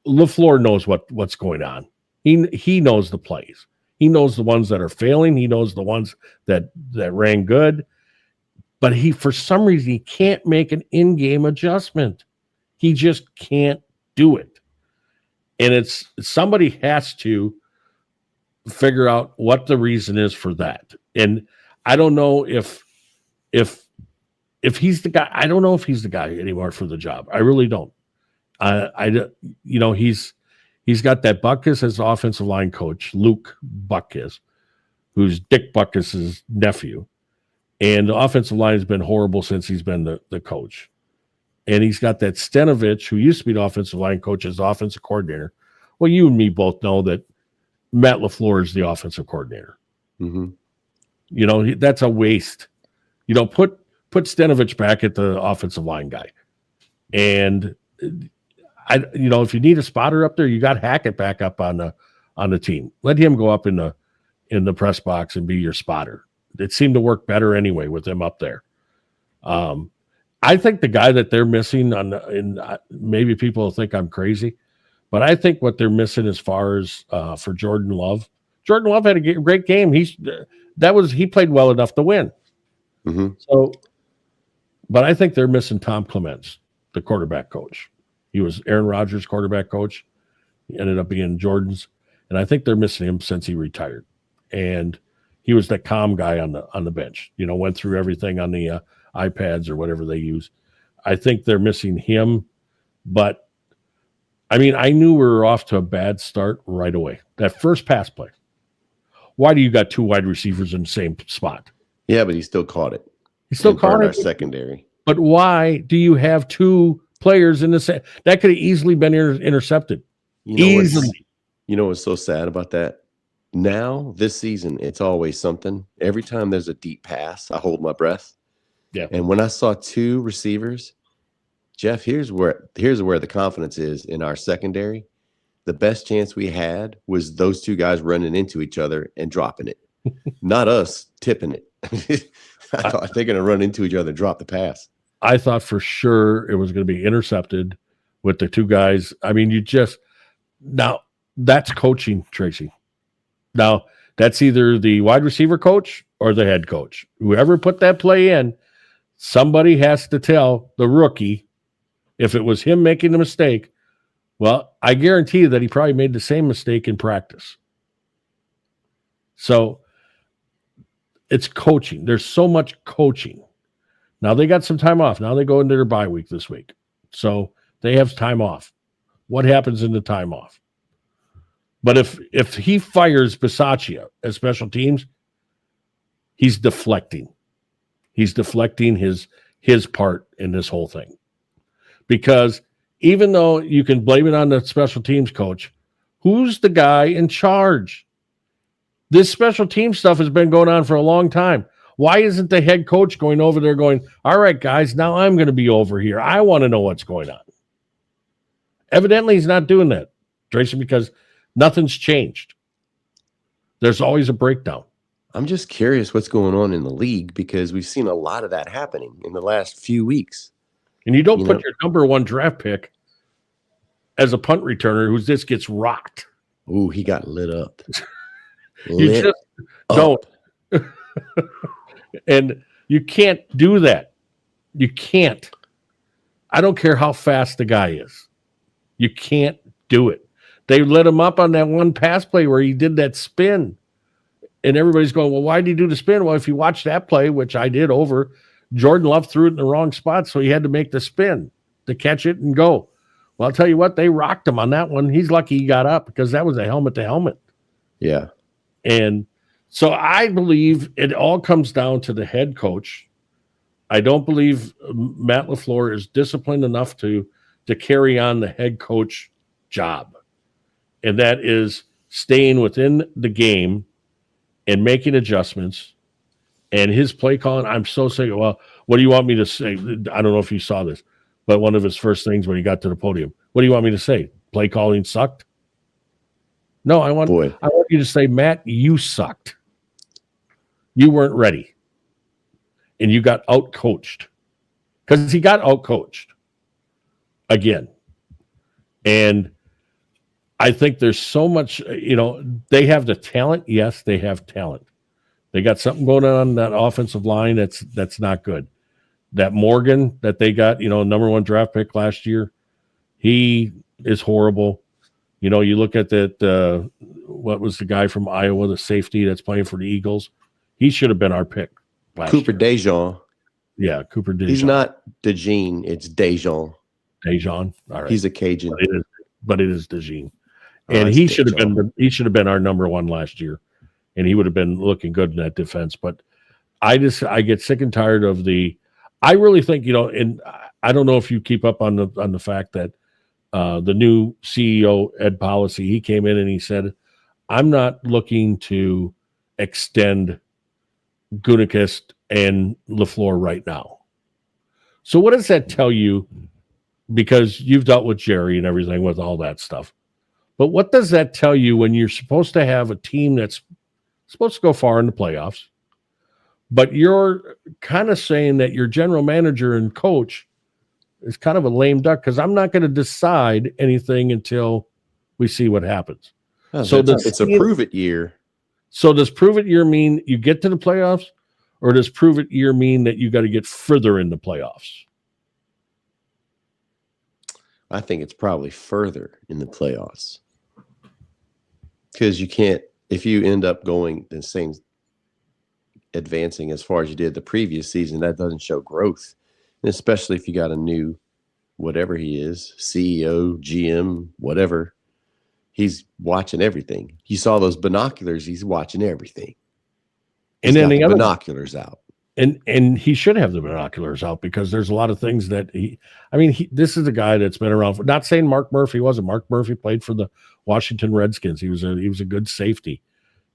LaFleur knows what's going on. He knows the plays. He knows the ones that are failing. He knows the ones that ran good. But for some reason, he can't make an in-game adjustment. He just can't do it. And somebody has to figure out what the reason is for that. And I don't know if he's the guy. I don't know if he's the guy anymore for the job. I really don't. He's got that Butkus as offensive line coach, Luke Butkus, who's Dick Butkus's nephew. And the offensive line has been horrible since he's been the coach. And he's got that Stenovich, who used to be the offensive line coach, as the offensive coordinator. Well, you and me both know that Matt LaFleur is the offensive coordinator. Mm-hmm. That's a waste. Put Stenovich back at the offensive line guy. And if you need a spotter up there, you got Hackett back up on the team. Let him go up in the press box and be your spotter. It seemed to work better anyway with them up there. I think the guy that they're missing maybe people will think I'm crazy, but I think what they're missing as far as for Jordan Love had a great game. He played well enough to win. Mm-hmm. So, but I think they're missing Tom Clements, the quarterback coach. He was Aaron Rodgers' quarterback coach. He ended up being Jordan's, and I think they're missing him since he retired. And he was that calm guy on the bench, went through everything on the iPads or whatever they use. I think they're missing him. But, I knew we were off to a bad start right away. That first pass play. Why do you got 2 wide receivers in the same spot? Yeah, but he still caught it. He still caught it. Our secondary. But why do you have 2 players in the same? That could have easily been intercepted. Easily. What's so sad about that? Now, this season, it's always something. Every time there's a deep pass, I hold my breath. Yeah. And when I saw 2 receivers, Jeff, here's where the confidence is in our secondary. The best chance we had was those 2 guys running into each other and dropping it, not us tipping it. I thought they're going to run into each other and drop the pass. I thought for sure it was going to be intercepted with the 2 guys. Now that's coaching, Tracy. Now, that's either the wide receiver coach or the head coach. Whoever put that play in, somebody has to tell the rookie, if it was him making the mistake, well, I guarantee you that he probably made the same mistake in practice. So it's coaching. There's so much coaching. Now they got some time off. Now they go into their bye week this week. So they have time off. What happens in the time off? But if he fires Bisaccia as special teams, he's deflecting. He's deflecting his part in this whole thing. Because even though you can blame it on the special teams coach, who's the guy in charge? This special team stuff has been going on for a long time. Why isn't the head coach going over there going, all right, guys, now I'm going to be over here. I want to know what's going on. Evidently, he's not doing that, Tracy, because nothing's changed. There's always a breakdown. I'm just curious what's going on in the league because we've seen a lot of that happening in the last few weeks. And you don't put your number 1 draft pick as a punt returner who just gets rocked. Ooh, he got lit up. You just don't. And you can't do that. You can't. I don't care how fast the guy is. You can't do it. They let him up on that one pass play where he did that spin. And everybody's going, well, why did he do the spin? Well, if you watch that play, which I did over, Jordan Love threw it in the wrong spot, so he had to make the spin to catch it and go. Well, I'll tell you what, they rocked him on that one. He's lucky he got up because that was a helmet to helmet. Yeah. And so I believe it all comes down to the head coach. I don't believe Matt LaFleur is disciplined enough to carry on the head coach job. And that is staying within the game and making adjustments. And his play calling, I'm so sick. Well, what do you want me to say? I don't know if you saw this, but one of his first things when he got to the podium, what do you want me to say? Play calling sucked? No, I want you to say, Matt, you sucked. You weren't ready. And you got out-coached. Because he got out-coached. Again. And I think there's so much, they have the talent. Yes, they have talent. They got something going on that offensive line that's not good. That Morgan that they got, number 1 draft pick last year, he is horrible. You look at that, what was the guy from Iowa, the safety that's playing for the Eagles? He should have been our pick last Cooper year. DeJean. Yeah, Cooper DeJean. He's not DeJean, it's DeJean. DeJean. All right. He's a Cajun. But it is DeJean. And he should have been our number 1 last year. And he would have been looking good in that defense. But I get sick and tired of I really think, and I don't know if you keep up on the fact that the new CEO, Ed Policy, he came in and he said, I'm not looking to extend Gutekunst and LaFleur right now. So what does that tell you? Because you've dealt with Jerry and everything with all that stuff. But what does that tell you when you're supposed to have a team that's supposed to go far in the playoffs, but you're kind of saying that your general manager and coach is kind of a lame duck because I'm not going to decide anything until we see what happens. Oh, so it's a prove it year. So does prove it year mean you get to the playoffs, or does prove it year mean that you got to get further in the playoffs? I think it's probably further in the playoffs because you can't, if you end up going the same, advancing as far as you did the previous season, that doesn't show growth. And especially if you got a new, whatever he is, CEO, GM, whatever, he's watching everything. You saw those binoculars. He's watching everything. He's and then the binoculars out. And he should have the binoculars out because there's a lot of things that this is a guy that's been around for, not saying Mark Murphy wasn't. Mark Murphy played for the Washington Redskins. He was a good safety,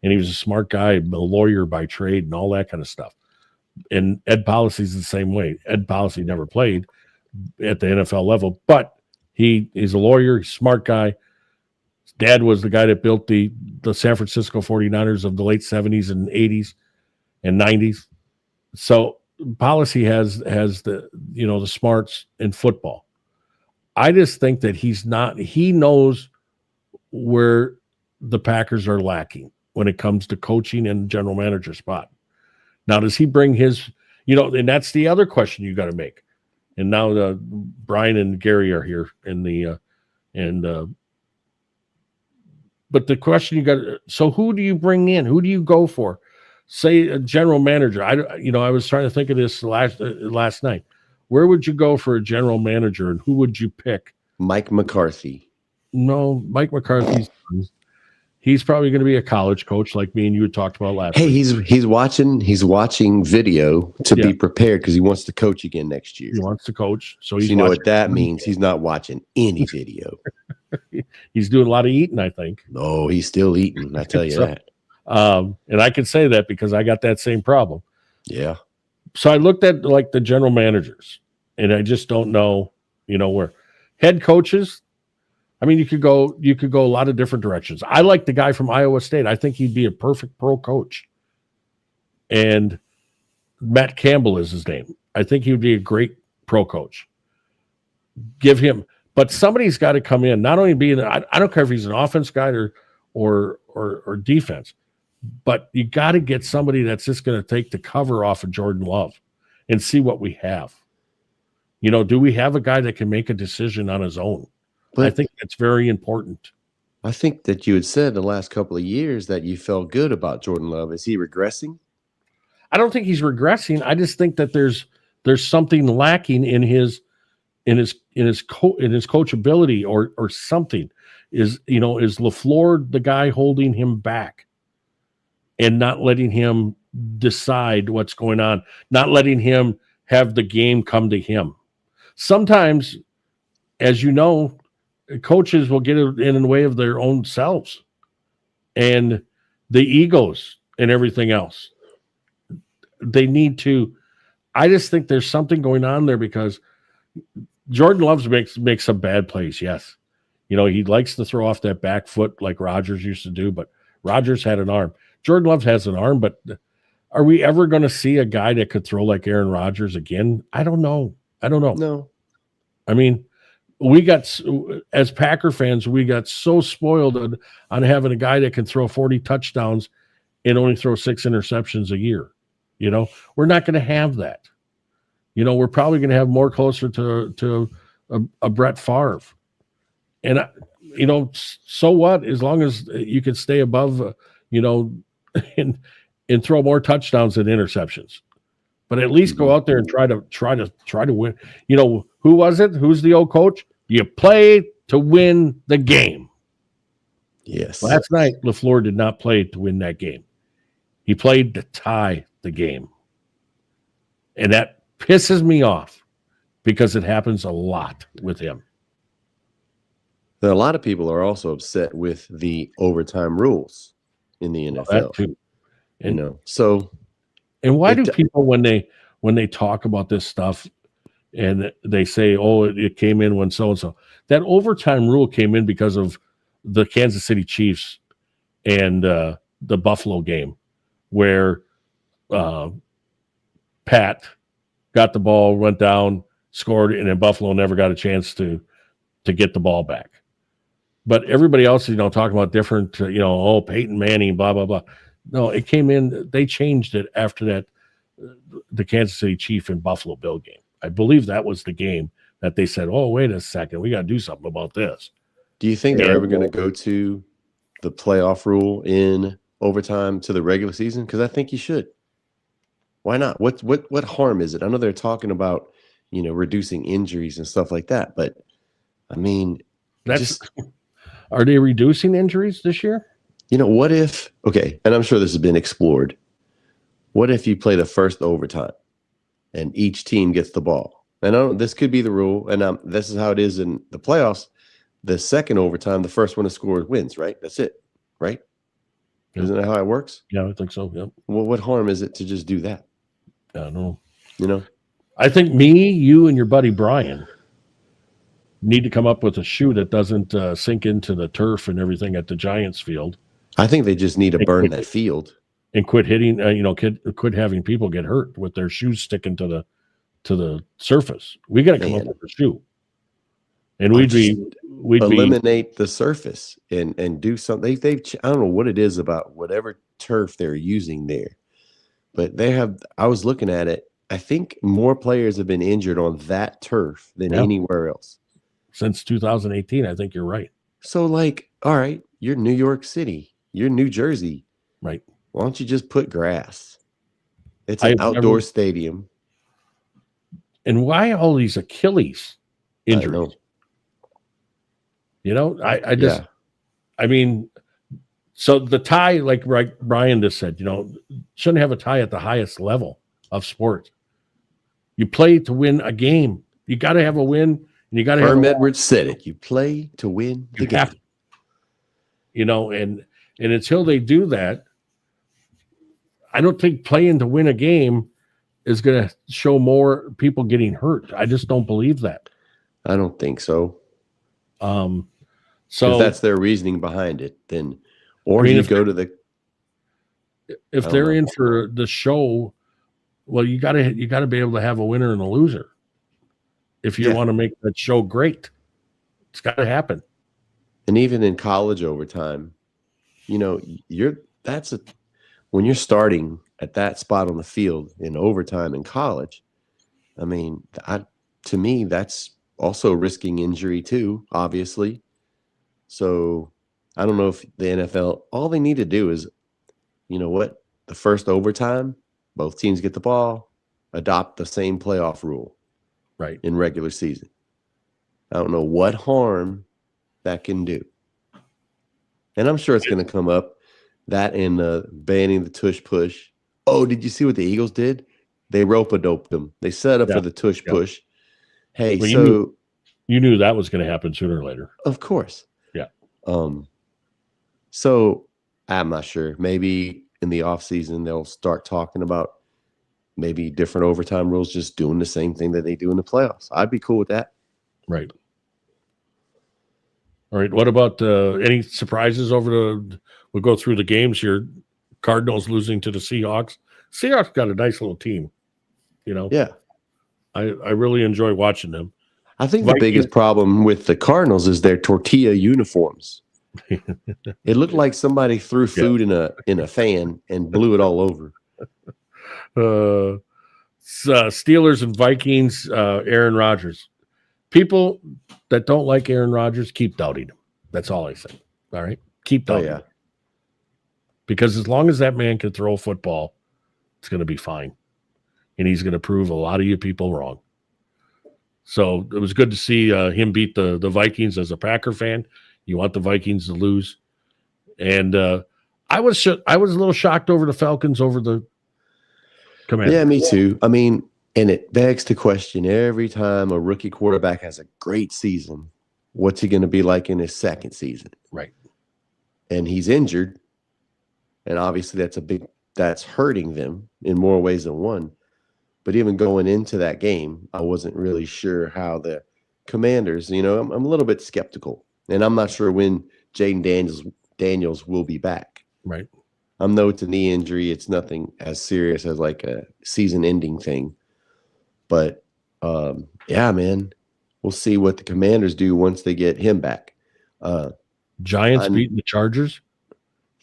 and he was a smart guy, a lawyer by trade and all that kind of stuff. And Ed Policy's the same way. Ed Policy never played at the NFL level, but he's a lawyer, he's a smart guy. His dad was the guy that built the San Francisco 49ers of the late 70s and 80s and 90s. So Policy has the the smarts in football. I just think that he knows where the Packers are lacking when it comes to coaching and general manager spot. Now, does he bring his, and that's the other question you got to make. And now Brian and Gary are here but the question you got, so who do you bring in? Who do you go for? Say a general manager. I was trying to think of this last night. Where would you go for a general manager, and who would you pick? Mike McCarthy. No, Mike McCarthy's. He's probably going to be a college coach, like me and you had talked about last. Hey, week. He's watching video to be prepared because he wants to coach again next year. He wants to coach, so you know what that means. He's not watching any video. He's doing a lot of eating, I think. No, he's still eating. I tell you that. And I can say that because I got that same problem. Yeah. So I looked at like the general managers, and I just don't know, where head coaches. I mean, you could go a lot of different directions. I like the guy from Iowa State. I think he'd be a perfect pro coach. And Matt Campbell is his name. I think he would be a great pro coach. Give him, but somebody's got to come in. Not only being, I don't care if he's an offense guy or defense, but you got to get somebody that's just going to take the cover off of Jordan Love and see what we have. Do we have a guy that can make a decision on his own? But I think that's very important. I think that you had said the last couple of years that you felt good about Jordan Love. Is he regressing? I don't think he's regressing. I just think that there's something lacking in his in his coachability or something. Is LaFleur the guy holding him back and not letting him decide what's going on, not letting him have the game come to him? Sometimes, as you know, coaches will get in the way of their own selves and the egos and everything else. They need to. I just think there's something going on there because Jordan Love makes some bad plays. Yes. He likes to throw off that back foot like Rodgers used to do, but Rodgers had an arm. Jordan Love has an arm, but are we ever going to see a guy that could throw like Aaron Rodgers again? I don't know. No. I mean, as Packer fans, we got so spoiled on having a guy that can throw 40 touchdowns and only throw 6 interceptions a year. We're not going to have that. We're probably going to have more closer to a Brett Favre. And, so what? As long as you can stay above, and throw more touchdowns than interceptions. But at least go out there and try to win. Who was it? Who's the old coach? You play to win the game. Yes. Last night, LaFleur did not play to win that game. He played to tie the game. And that pisses me off because it happens a lot with him. A lot of people are also upset with the overtime rules in the NFL. That too. And, and why do people when they talk about this stuff and they say, "Oh, it came in when so and so," that overtime rule came in because of the Kansas City Chiefs and the Buffalo game, where Pat got the ball, went down, scored, and then Buffalo never got a chance to get the ball back. But everybody else, talking about different, Peyton Manning, blah, blah, blah. No, it came in. They changed it after that, the Kansas City Chief and Buffalo Bill game. I believe that was the game that they said, "Oh, wait a second, we got to do something about this." Do you think they're ever going to go to the playoff rule in overtime to the regular season? Because I think you should. Why not? What harm is it? I know they're talking about, reducing injuries and stuff like that, but I mean, are they reducing injuries this year? What if, okay, and I'm sure this has been explored. What if you play the first overtime and each team gets the ball? And this could be the rule, and this is how it is in the playoffs. The second overtime, the first one to score wins, right? That's it, right? Yep. Isn't that how it works? Yeah, I think so, yep. Well, what harm is it to just do that? I don't know. I think me, you, and your buddy Brian need to come up with a shoe that doesn't sink into the turf and everything at the Giants field. I think they just need to burn that field and quit hitting. Quit having people get hurt with their shoes sticking to the surface. We got to come up with a shoe, and we'd eliminate the surface and do something. I don't know what it is about whatever turf they're using there, but they have. I was looking at it. I think more players have been injured on that turf than anywhere else. Since 2018, I think you're right. So, all right, you're New York City, you're New Jersey, right? Why don't you just put grass? It's an outdoor stadium. And why all these Achilles injuries? I mean, so the tie, like Brian just said, shouldn't have a tie at the highest level of sport. You play to win a game. You got to have a win. And you got to Herm Edwards said it. You play to win the game. And until they do that, I don't think playing to win a game is going to show more people getting hurt. I just don't believe that. I don't think so. So if that's their reasoning behind it, then you go to the. If they're in for the show, well, you got to be able to have a winner and a loser. If you want to make that show great, it's got to happen. And even in college overtime, when you're starting at that spot on the field in overtime in college, I mean, to me, that's also risking injury too, obviously. So I don't know if the NFL, all they need to do is, the first overtime, both teams get the ball, adopt the same playoff rule. Right. In regular season. I don't know what harm that can do. And I'm sure it's going to come up, that and banning the tush push. Oh, did you see what the Eagles did? They rope-a-doped them. They set up for the tush push. Hey, well, so you knew that was going to happen sooner or later. Of course. Yeah. So I'm not sure. Maybe in the offseason they'll start talking about maybe different overtime rules, just doing the same thing that they do in the playoffs. I'd be cool with that. Right. All right. What about any surprises we'll go through the games here. Cardinals losing to the Seahawks. Seahawks got a nice little team, Yeah. I really enjoy watching them. I think the biggest problem with the Cardinals is their tortilla uniforms. It looked like somebody threw food in a fan and blew it all over. Steelers and Vikings, Aaron Rodgers. People that don't like Aaron Rodgers, keep doubting him. That's all I say. All right? Keep doubting him. Because as long as that man can throw a football, it's going to be fine. And he's going to prove a lot of you people wrong. So it was good to see him beat the Vikings as a Packer fan. You want the Vikings to lose. And I was a little shocked over the Falcons over the Commanders. Yeah, me too. I mean, and it begs to question every time a rookie quarterback has a great season, what's he going to be like in his second season? Right. And he's injured. And obviously that's hurting them in more ways than one. But even going into that game, I wasn't really sure how the Commanders, I'm a little bit skeptical. And I'm not sure when Jaden Daniels will be back. Right. I know it's a knee injury. It's nothing as serious as like a season-ending thing. But, yeah, man, we'll see what the Commanders do once they get him back. Giants beating the Chargers?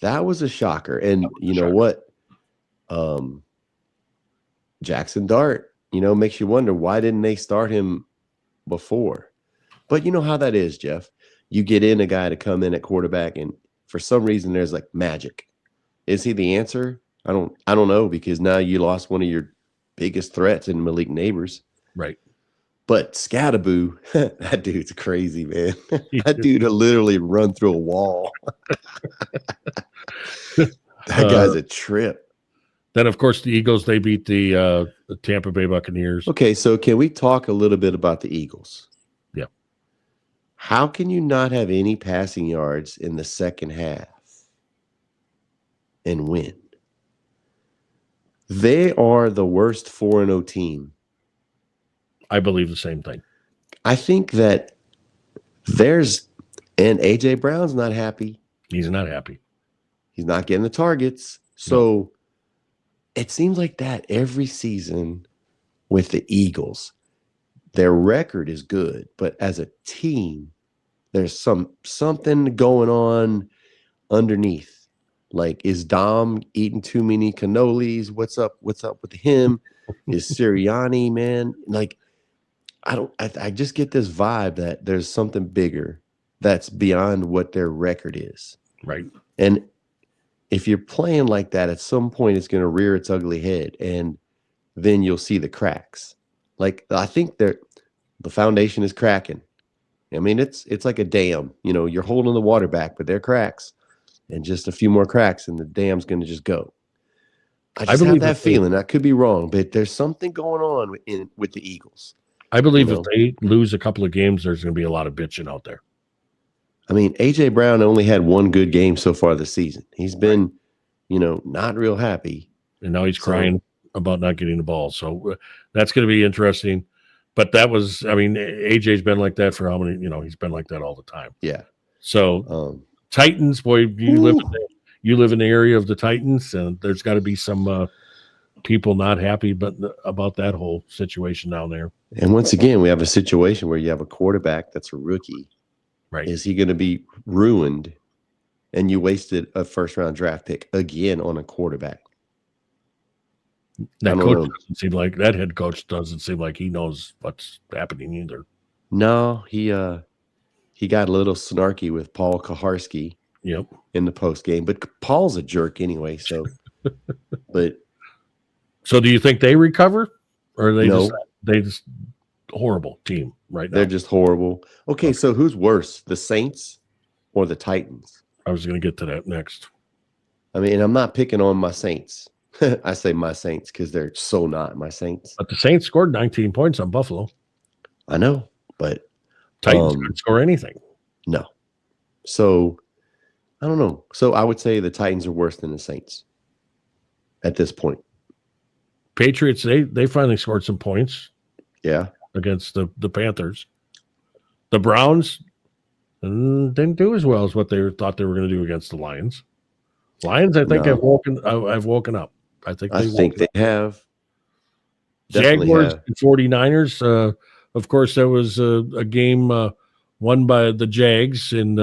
That was a shocker. And you know what? Jackson Dart, makes you wonder, why didn't they start him before? But you know how that is, Jeff. You get in a guy to come in at quarterback, and for some reason there's like magic. Is he the answer? I don't know, because now you lost one of your biggest threats in Malik Neighbors. Right. But Scattaboo, that dude's crazy, man. That dude will literally run through a wall. That guy's a trip. Then, of course, the Eagles, they beat the Tampa Bay Buccaneers. Okay, so can we talk a little bit about the Eagles? Yeah. How can you not have any passing yards in the second half and win? They are the worst 4-0 team. I believe the same thing. I think that and A.J. Brown's not happy. He's not happy. He's not getting the targets. So it seems like that every season with the Eagles. Their record is good, but as a team, there's something going on underneath. Like, is Dom eating too many cannolis? What's up with him? Is Sirianni, man? Like, I just get this vibe that there's something bigger that's beyond what their record is. Right. And if you're playing like that, at some point it's going to rear its ugly head, and then you'll see the cracks. Like, I think the foundation is cracking. I mean, it's like a dam. You're holding the water back, but there are cracks, and just a few more cracks, and the dam's going to just go. I just have that feeling. I could be wrong, but there's something going on with the Eagles. I believe if they lose a couple of games, there's going to be a lot of bitching out there. I mean, A.J. Brown only had one good game so far this season. He's been, not real happy. And now he's crying about not getting the ball. So that's going to be interesting. But A.J.'s been like that for how many, he's been like that all the time. Yeah. So Titans, boy, you live in the area of the Titans, and there's got to be some people not happy about that whole situation down there. And once again, we have a situation where you have a quarterback that's a rookie. Right. Is he going to be ruined? And you wasted a first-round draft pick again on a quarterback. That head coach doesn't seem like he knows what's happening either. No, he got a little snarky with Paul Kaharski. Yep. In the post game, but Paul's a jerk anyway. So, So do you think they recover, or they no. they just horrible team right now. They're just horrible. Okay, so who's worse, the Saints or the Titans? I was going to get to that next. I mean, I'm not picking on my Saints. I say my Saints because they're so not my Saints. But the Saints scored 19 points on Buffalo. I know, but Titans couldn't score anything. No. So, I don't know. So, I would say the Titans are worse than the Saints at this point. Patriots, they finally scored some points. Yeah. Against the Panthers. The Browns didn't do as well as what they thought they were going to do against the Lions. Lions, I think, have woken up. I think they have. Jaguars and 49ers. Of course, there was a game won by the Jags, and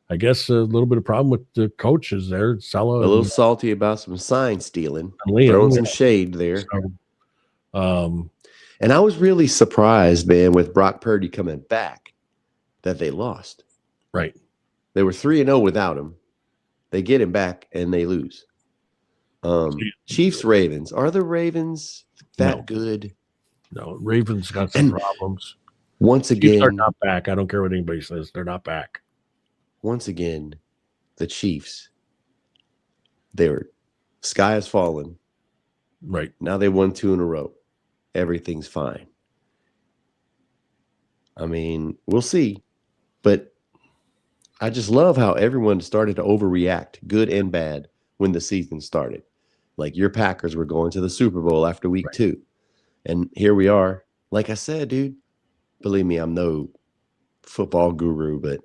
I guess a little bit of problem with the coaches there. Salah, a little salty about some sign stealing, Liam, throwing some shade there. So, and I was really surprised, man, with Brock Purdy coming back, that they lost. Right. They were 3-0 without him. They get him back, and they lose. Chiefs, Ravens. Are the Ravens that good? No, Ravens got some problems. Once again, Chiefs are not back. I don't care what anybody says. They're not back. Once again, the Chiefs, sky has fallen. Right. Now they won 2 in a row. Everything's fine. I mean, we'll see. But I just love how everyone started to overreact, good and bad, when the season started. Like your Packers were going to the Super Bowl after week 2. And here we are. Like I said, dude, believe me, I'm no football guru, but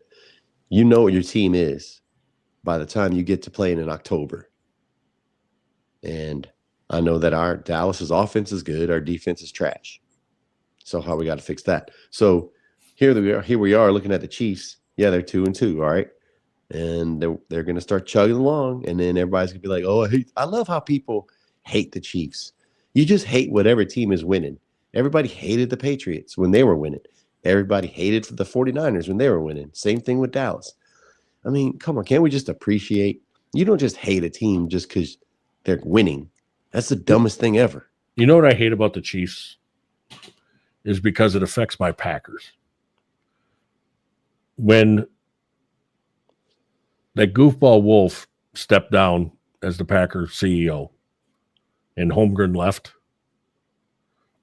you know what your team is by the time you get to playing in October. And I know that our Dallas's offense is good. Our defense is trash. So how we got to fix that. So here we are looking at the Chiefs. Yeah, they're 2-2, all right? And they're going to start chugging along, and then everybody's going to be like, oh, I love how people hate the Chiefs. You just hate whatever team is winning. Everybody hated the Patriots when they were winning. Everybody hated the 49ers when they were winning. Same thing with Dallas. I mean, come on, can't we just appreciate? You don't just hate a team just because they're winning. That's the dumbest thing ever. You know what I hate about the Chiefs is because it affects my Packers. When that goofball Wolf stepped down as the Packers CEO and Holmgren left,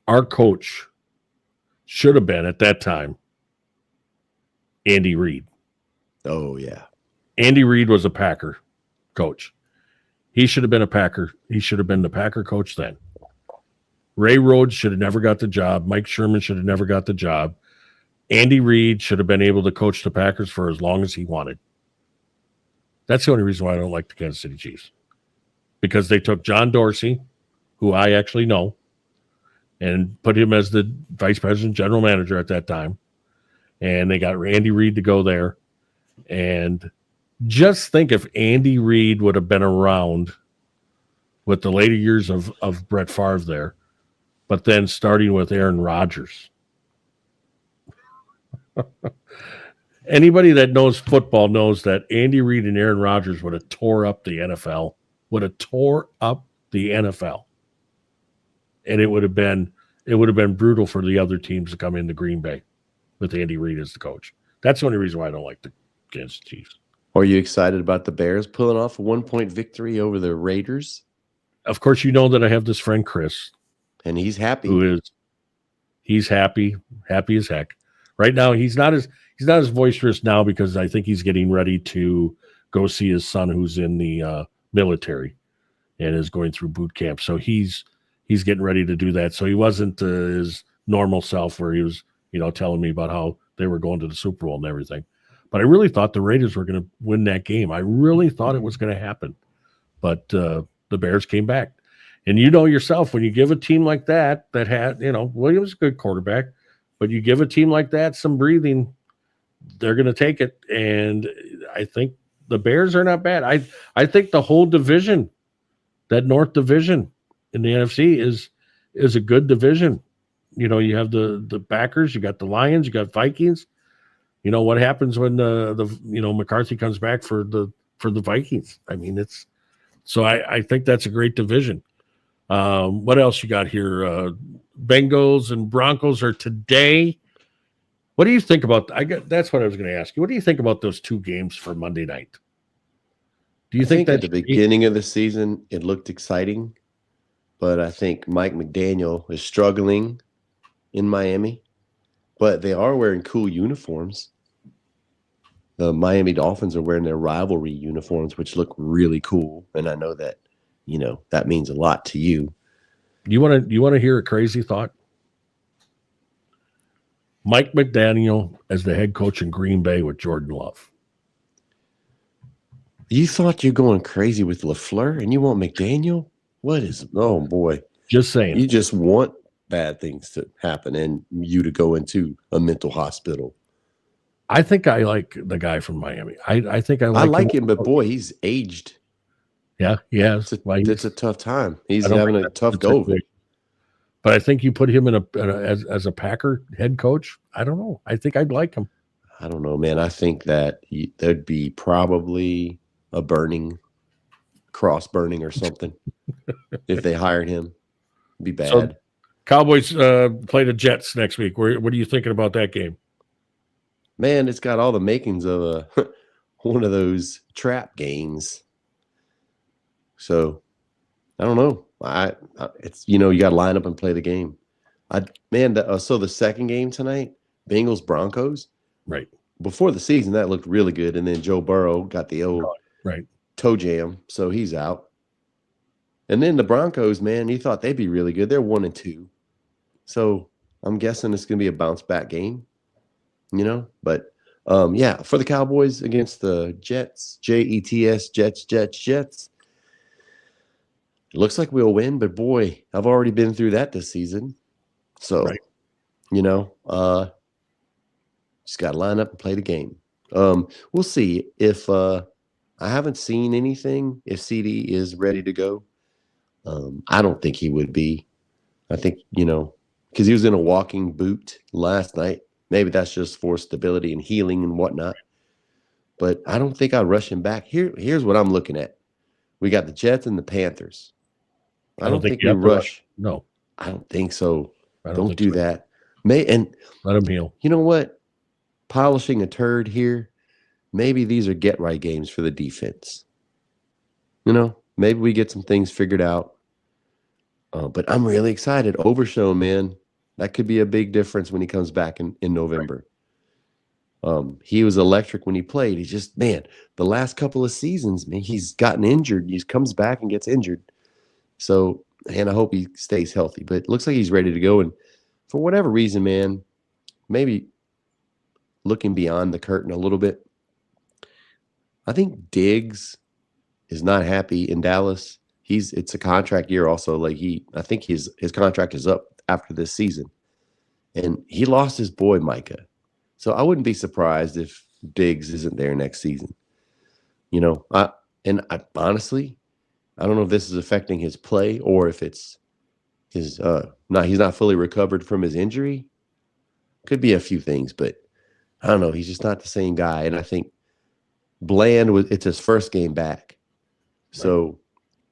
our coach should have been at that time Andy Reid. Oh, yeah. Andy Reid was a Packer coach. He should have been a Packer. He should have been the Packer coach then. Ray Rhodes should have never got the job. Mike Sherman should have never got the job. Andy Reid should have been able to coach the Packers for as long as he wanted. That's the only reason why I don't like the Kansas City Chiefs. Because they took John Dorsey, who I actually know, and put him as the vice president general manager at that time. And they got Andy Reid to go there. And just think if Andy Reid would have been around with the later years of Brett Favre there, but then starting with Aaron Rodgers. Anybody that knows football knows that Andy Reid and Aaron Rodgers would have tore up the NFL. And it would have been brutal for the other teams to come into Green Bay with Andy Reid as the coach. That's the only reason why I don't like the Kansas Chiefs. Are you excited about the Bears pulling off a 1-point victory over the Raiders? Of course, you know that I have this friend Chris, and he's happy. He's happy as heck. Right now, he's not as boisterous now because I think he's getting ready to go see his son who's in the military and is going through boot camp. So he's getting ready to do that. So he wasn't his normal self where he was, telling me about how they were going to the Super Bowl and everything. But I really thought the Raiders were going to win that game. I really thought it was going to happen. But the Bears came back. And you know yourself, when you give a team like that had, Williams a good quarterback, but you give a team like that some breathing, they're going to take it. And I think the Bears are not bad. I think the whole division, that North division in the NFC is a good division. You have the Packers, you got the Lions, you got Vikings. You know what happens when McCarthy comes back for the Vikings? I mean, I think that's a great division. What else you got here? Bengals and Broncos are today. What do you think about? That's what I was going to ask you. What do you think about those two games for Monday night? Do you I think think at that the beginning of the season it looked exciting, but I think Mike McDaniel is struggling in Miami. But they are wearing cool uniforms. The Miami Dolphins are wearing their rivalry uniforms, which look really cool, and I know that that means a lot to you. you want to hear a crazy thought? Mike McDaniel as the head coach in Green Bay with Jordan Love. You thought you're going crazy with LaFleur, and you want McDaniel? What is? Oh boy! Just saying. You just want bad things to happen and you to go into a mental hospital. I think I like the guy from Miami. I think I like him, but boy, he's aged. Yeah, he has. It's a tough time. He's having a tough go of it. But I think you put him as a Packer head coach. I don't know. I think I'd like him. I don't know, man. I think that there'd be probably a cross burning or something if they hired him. It'd be bad. So, Cowboys play the Jets next week. What are you thinking about that game? Man, it's got all the makings of one of those trap games. So I don't know. It's you got to line up and play the game. So the second game tonight, Bengals Broncos. Right. Before the season, that looked really good, and then Joe Burrow got the old toe jam, so he's out. And then the Broncos, man, you thought they'd be really good. They're 1-2, so I'm guessing it's going to be a bounce back game. But for the Cowboys against the Jets, Jets, Jets. It looks like we'll win, but boy, I've already been through that this season. So, just got to line up and play the game. We'll see if I haven't seen anything, if CD is ready to go. I don't think he would be. I think, because he was in a walking boot last night. Maybe that's just for stability and healing and whatnot. But I don't think I'd rush him back. Here's what I'm looking at. We got the Jets and the Panthers. I don't think you rush. No. I don't think so. Don't do that. Let him heal. You know what? Polishing a turd here. Maybe these are get right games for the defense. Maybe we get some things figured out. But I'm really excited. Overshown, man. That could be a big difference when he comes back in November. He was electric when he played. He's just, man, the last couple of seasons, man, he's gotten injured. He comes back and gets injured. So, and I hope he stays healthy. But it looks like he's ready to go. And for whatever reason, man, maybe looking beyond the curtain a little bit, I think Diggs is not happy in Dallas. It's a contract year also. I think his contract is up after this season. And he lost his boy Micah. So I wouldn't be surprised if Diggs isn't there next season. I honestly, I don't know if this is affecting his play or if it's he's not fully recovered from his injury. Could be a few things, but I don't know. He's just not the same guy. And I think Bland it's his first game back. So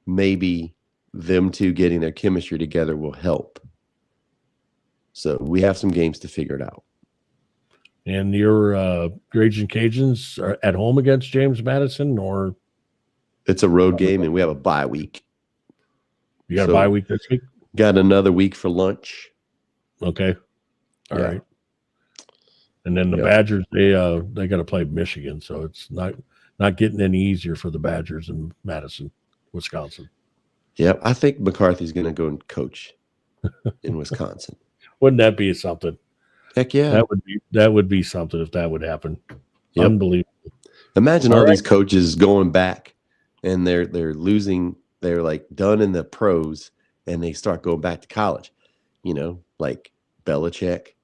maybe them two getting their chemistry together will help. So we have some games to figure it out. And your Raging Cajuns are at home against James Madison, or it's a road game, and we have a bye week. You got a bye week this week? Got another week for lunch. Okay. All right. And then the Badgers, they got to play Michigan, so it's not getting any easier for the Badgers in Madison, Wisconsin. Yeah, I think McCarthy's going to go and coach in Wisconsin. Wouldn't that be something? Heck yeah. That would be something if that would happen. Yep. Unbelievable. Imagine all these coaches going back and they're losing, they're like done in the pros and they start going back to college. Like Belichick.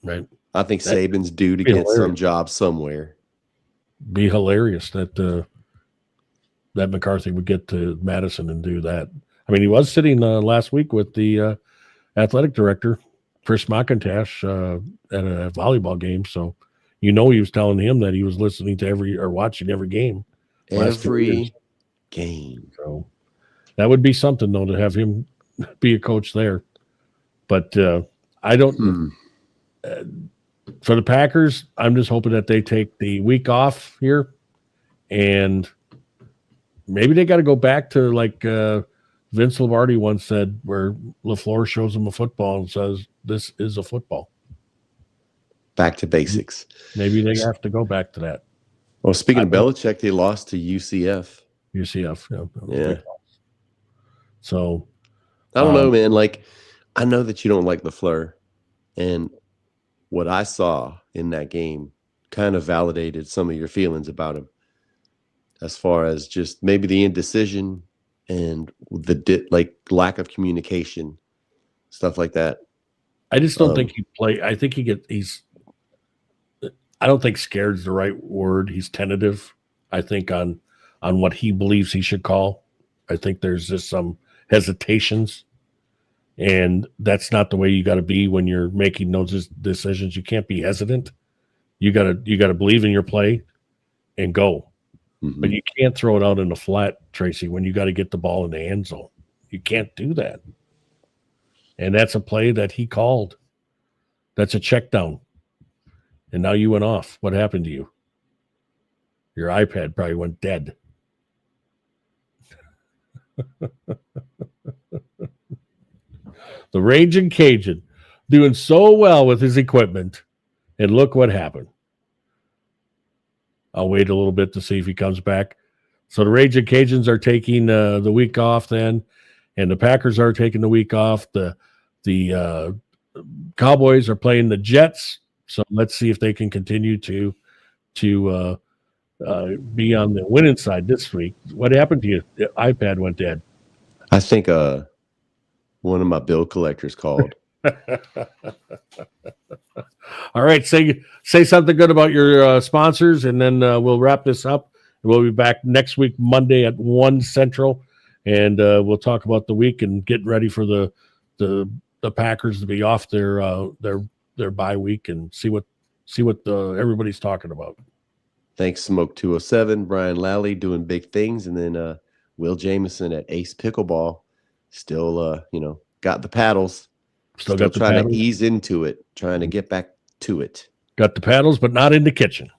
Right. I think Saban's due to get some job somewhere. Be hilarious that McCarthy would get to Madison and do that. I mean, he was sitting last week with the athletic director, Chris McIntosh, at a volleyball game. So, he was telling him that he was listening to watching every game. Every game. So, That would be something, though, to have him be a coach there. But I don't. For the Packers, I'm just hoping that they take the week off here, and maybe they got to go back to like Vince Lombardi once said, where LaFleur shows them a football and says, "This is a football." Back to basics. Maybe they have to go back to that. Well, speaking of Belichick, they lost to UCF. UCF, yeah. So I don't know, man. Like, I know that you don't like LaFleur, and what I saw in that game kind of validated some of your feelings about him, as far as just maybe the indecision and the lack of communication, stuff like that. I just don't think he play. I think he's. I don't think scared is the right word. He's tentative, I think, on what he believes he should call. I think there's just some hesitations, and that's not the way you got to be when you're making those decisions. You can't be hesitant. You got to believe in your play and go. Mm-hmm. But you can't throw it out in the flat, Tracy, when you got to get the ball in the end zone. You can't do that. And that's a play that he called. That's a check down. And now you went off. What happened to you? Your iPad probably went dead. The Raging Cajun doing so well with his equipment. And look what happened. I'll wait a little bit to see if he comes back. So the Raging Cajuns are taking the week off then. And the Packers are taking the week off. The Cowboys are playing the Jets. So let's see if they can continue to be on the winning side this week. What happened to you? The iPad went dead. I think one of my bill collectors called. All right, say something good about your sponsors, and then we'll wrap this up. We'll be back next week, Monday at 1 Central, and we'll talk about the week and get ready for the Packers to be off their bye week and see what everybody's talking about. Thanks, Smoke 207, Brian Lally doing big things, and then Will Jameson at Ace Pickleball, still got the paddles, still got the trying paddles. To ease into it, trying to get back to it. Got the paddles, but not in the kitchen.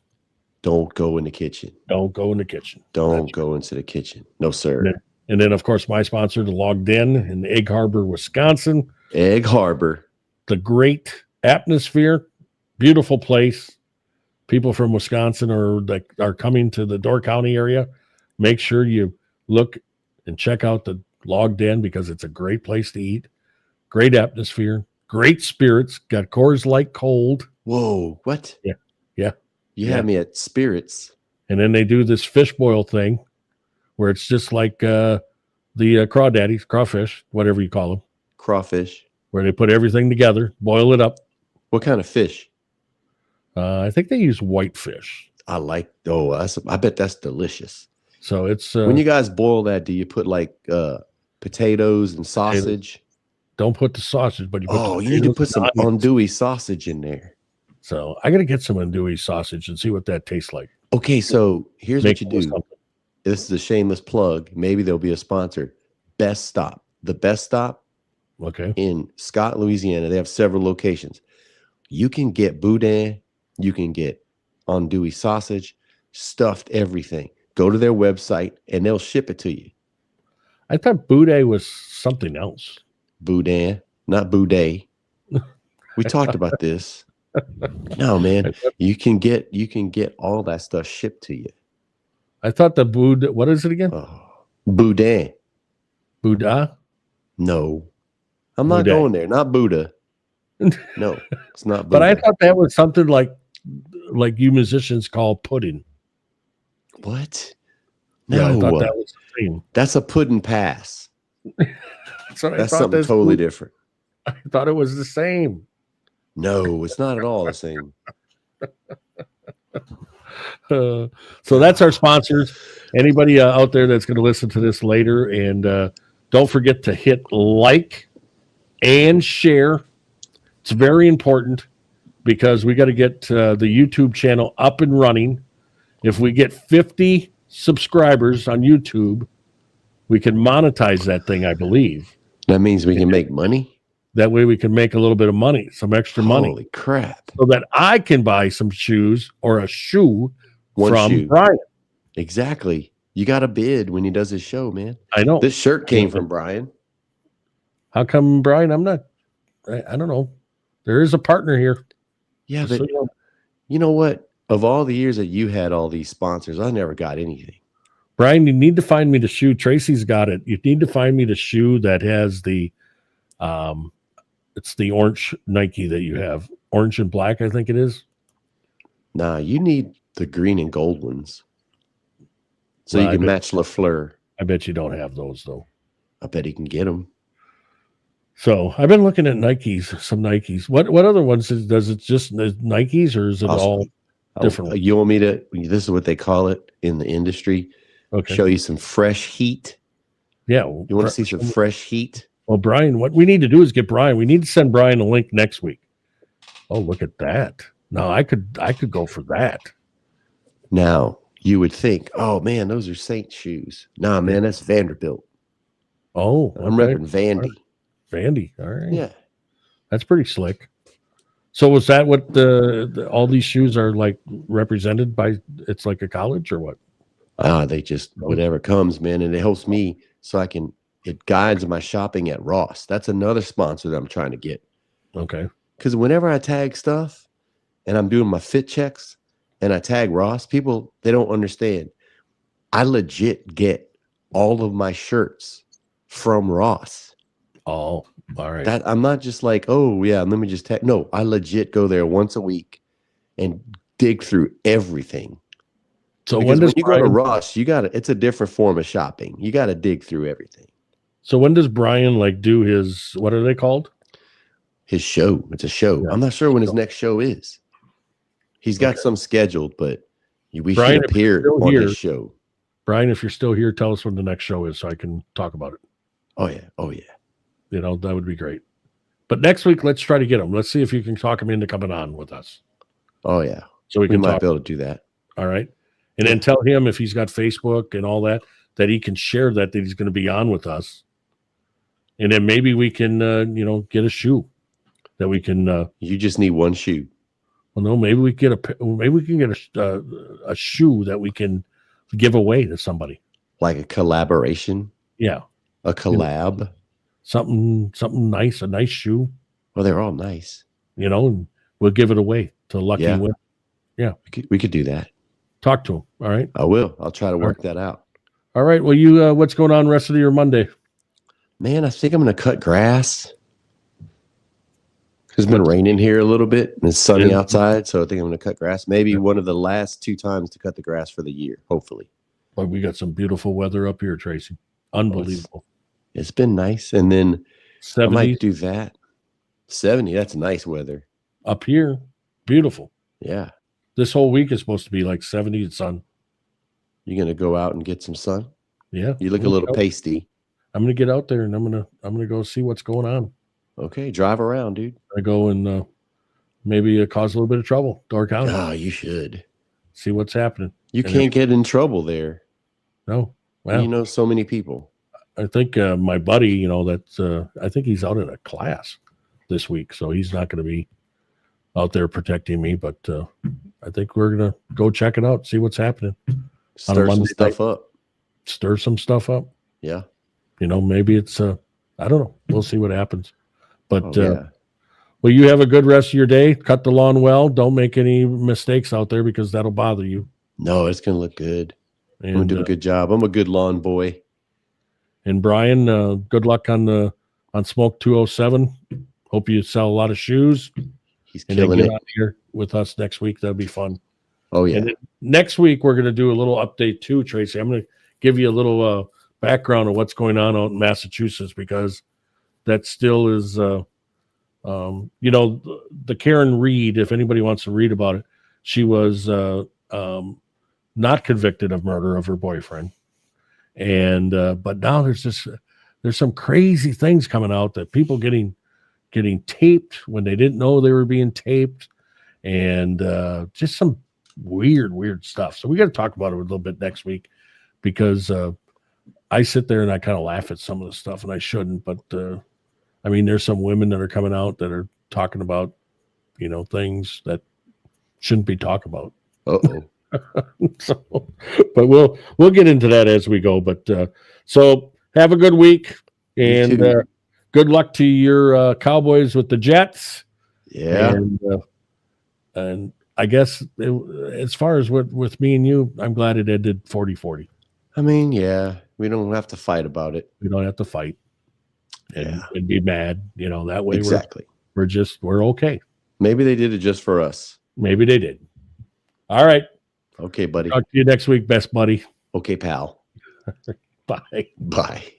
Don't go in the kitchen. Don't go in the kitchen. Don't go into the kitchen. No, sir. And then, of course, my sponsor, the Logged In Egg Harbor, Wisconsin. Egg Harbor, the great atmosphere, beautiful place. People from Wisconsin are coming to the Door County area. Make sure you look and check out the Logged In because it's a great place to eat. Great atmosphere, great spirits. Got Coors Light cold. Whoa, what? Yeah. You had me at spirits. And then they do this fish boil thing where it's just like the crawdaddies, crawfish, whatever you call them. Crawfish. Where they put everything together, boil it up. What kind of fish? I think they use whitefish. I bet that's delicious. So it's when you guys boil that, do you put like potatoes and sausage? Don't put the sausage, but you need to put some andouille sausage in there. So I got to get some andouille sausage and see what that tastes like. Okay, so here's what you do. This is a shameless plug. Maybe there'll be a sponsor. Best Stop. The Best Stop. Okay. In Scott, Louisiana. They have several locations. You can get boudin. You can get andouille sausage, stuffed everything. Go to their website and they'll ship it to you. I thought boudin was something else. Boudin, not boudet. We talked about this. No, man. You can get all that stuff shipped to you. I thought the boudin, what is it again? Boudin. Buddha? No. I'm not going there. Not Buddha. No, it's not Buddha. But I thought that was something like you musicians call pudding. What? No, I thought that was the thing. That's a pudding pass. That's something totally different. I thought it was the same. No, it's not at all the same. So that's our sponsors. Anybody out there that's going to listen to this later, and don't forget to hit like and share. It's very important because we got to get the YouTube channel up and running. If we get 50 subscribers on YouTube, we can monetize that thing, I believe. That means we can make money. That way we can make a little bit of money, some extra money. Holy crap. So that I can buy some shoes or a shoe One from shoe. Brian. Exactly. You got to bid when he does his show, man. I know. This shirt came from Brian. How come, Brian? I don't know. There is a partner here. Yeah, but you know what? Of all the years that you had all these sponsors, I never got anything. Brian, you need to find me the shoe. Tracy's got it. You need to find me the shoe that has the it's the orange Nike that you have. Orange and black, I think it is. Nah, you need the green and gold ones. So you can match LaFleur. I bet you don't have those, though. I bet he can get them. So I've been looking at some Nikes. What other ones does it just Nikes, or is it all different? You want me to? This is what they call it in the industry. Okay. Show you some fresh heat. Yeah. You want to see some fresh heat? Well, Brian, what we need to do is get Brian. We need to send Brian a link next week. Oh, look at that. No, I could go for that. Now you would think, oh man, those are Saint shoes. Nah, man, that's Vanderbilt. Oh, I'm repping Vandy. Vandy. All right. Yeah. That's pretty slick. So was that what all these shoes are like represented by? It's like a college or what? They just whatever comes, man, and it helps me so it guides my shopping at Ross. That's another sponsor that I'm trying to get. Okay. Because whenever I tag stuff and I'm doing my fit checks and I tag Ross, people, they don't understand. I legit get all of my shirts from Ross. Oh, all right. That I'm not just like, oh yeah, let me just tag. No, I legit go there once a week and dig through everything. So when you go to Ross, it's a different form of shopping. You got to dig through everything. So when does Brian like do his, what are they called? His show. It's a show. Yeah. I'm not sure when his next show is. He's got some scheduled, but we should appear on his show. Brian, if you're still here, tell us when the next show is so I can talk about it. Oh yeah. Oh yeah. You know, that would be great. But next week, let's try to get him. Let's see if you can talk him into coming on with us. Oh yeah. So we might be able to do that. All right. And then tell him if he's got Facebook and all that he can share that he's going to be on with us. And then maybe we can, get a shoe that we can. You just need one shoe. Well, no, maybe we can get a shoe that we can give away to somebody. Like a collaboration. Yeah. A collab. Something nice, a nice shoe. Well, they're all nice. And we'll give it away to lucky winner. Yeah. We could do that. Talk to him. All right. I will. I'll try to work that out. All right. Well, you, what's going on the rest of your Monday? Man, I think I'm going to cut grass. It's been raining here a little bit and it's sunny outside. So I think I'm going to cut grass. Maybe one of the last 2 times to cut the grass for the year, hopefully. Well, we got some beautiful weather up here, Tracy. Unbelievable. It's been nice. And then 70s. I might do that. 70, that's nice weather. Up here, beautiful. Yeah. This whole week is supposed to be like 70 and sun. You going to go out and get some sun? Yeah. You look a little pasty. I'm going to get out there and I'm going to go see what's going on. Okay, drive around, dude. I go and maybe cause a little bit of trouble, Door County. Oh, you should. See what's happening. You can't get in trouble there. No. Well, you know so many people. I think my buddy, I think he's out at a class this week, so he's not going to be out there protecting me, but I think we're going to go check it out, see what's happening. Stir some stuff up. Stir some stuff up. Yeah. Maybe it's, I don't know. We'll see what happens. But, well, you have a good rest of your day. Cut the lawn well. Don't make any mistakes out there because that'll bother you. No, it's going to look good. I'm going to do a good job. I'm a good lawn boy. And Brian, good luck on Smoke 207. Hope you sell a lot of shoes. He's killing it. Out here with us next week. That'll be fun. Oh, yeah. And next week, we're going to do a little update too, Tracy. I'm going to give you a little background of what's going on out in Massachusetts because that still is, the Karen Reed, if anybody wants to read about it, she was not convicted of murder of her boyfriend. And but now there's some crazy things coming out that people getting taped when they didn't know they were being taped, and just some weird stuff. So we got to talk about it a little bit next week because I sit there and I kind of laugh at some of the stuff, and I shouldn't, but I mean, there's some women that are coming out that are talking about, things that shouldn't be talked about. Uh-oh. So, but we'll get into that as we go. But so have a good week, and good luck to your Cowboys with the Jets. Yeah. And I guess as far as with me and you, I'm glad it ended 40-40. I mean, yeah, we don't have to fight about it. We don't have to fight and be mad. That way exactly. We're okay. Maybe they did it just for us. Maybe they did. All right. Okay, buddy. Talk to you next week, best buddy. Okay, pal. Bye. Bye.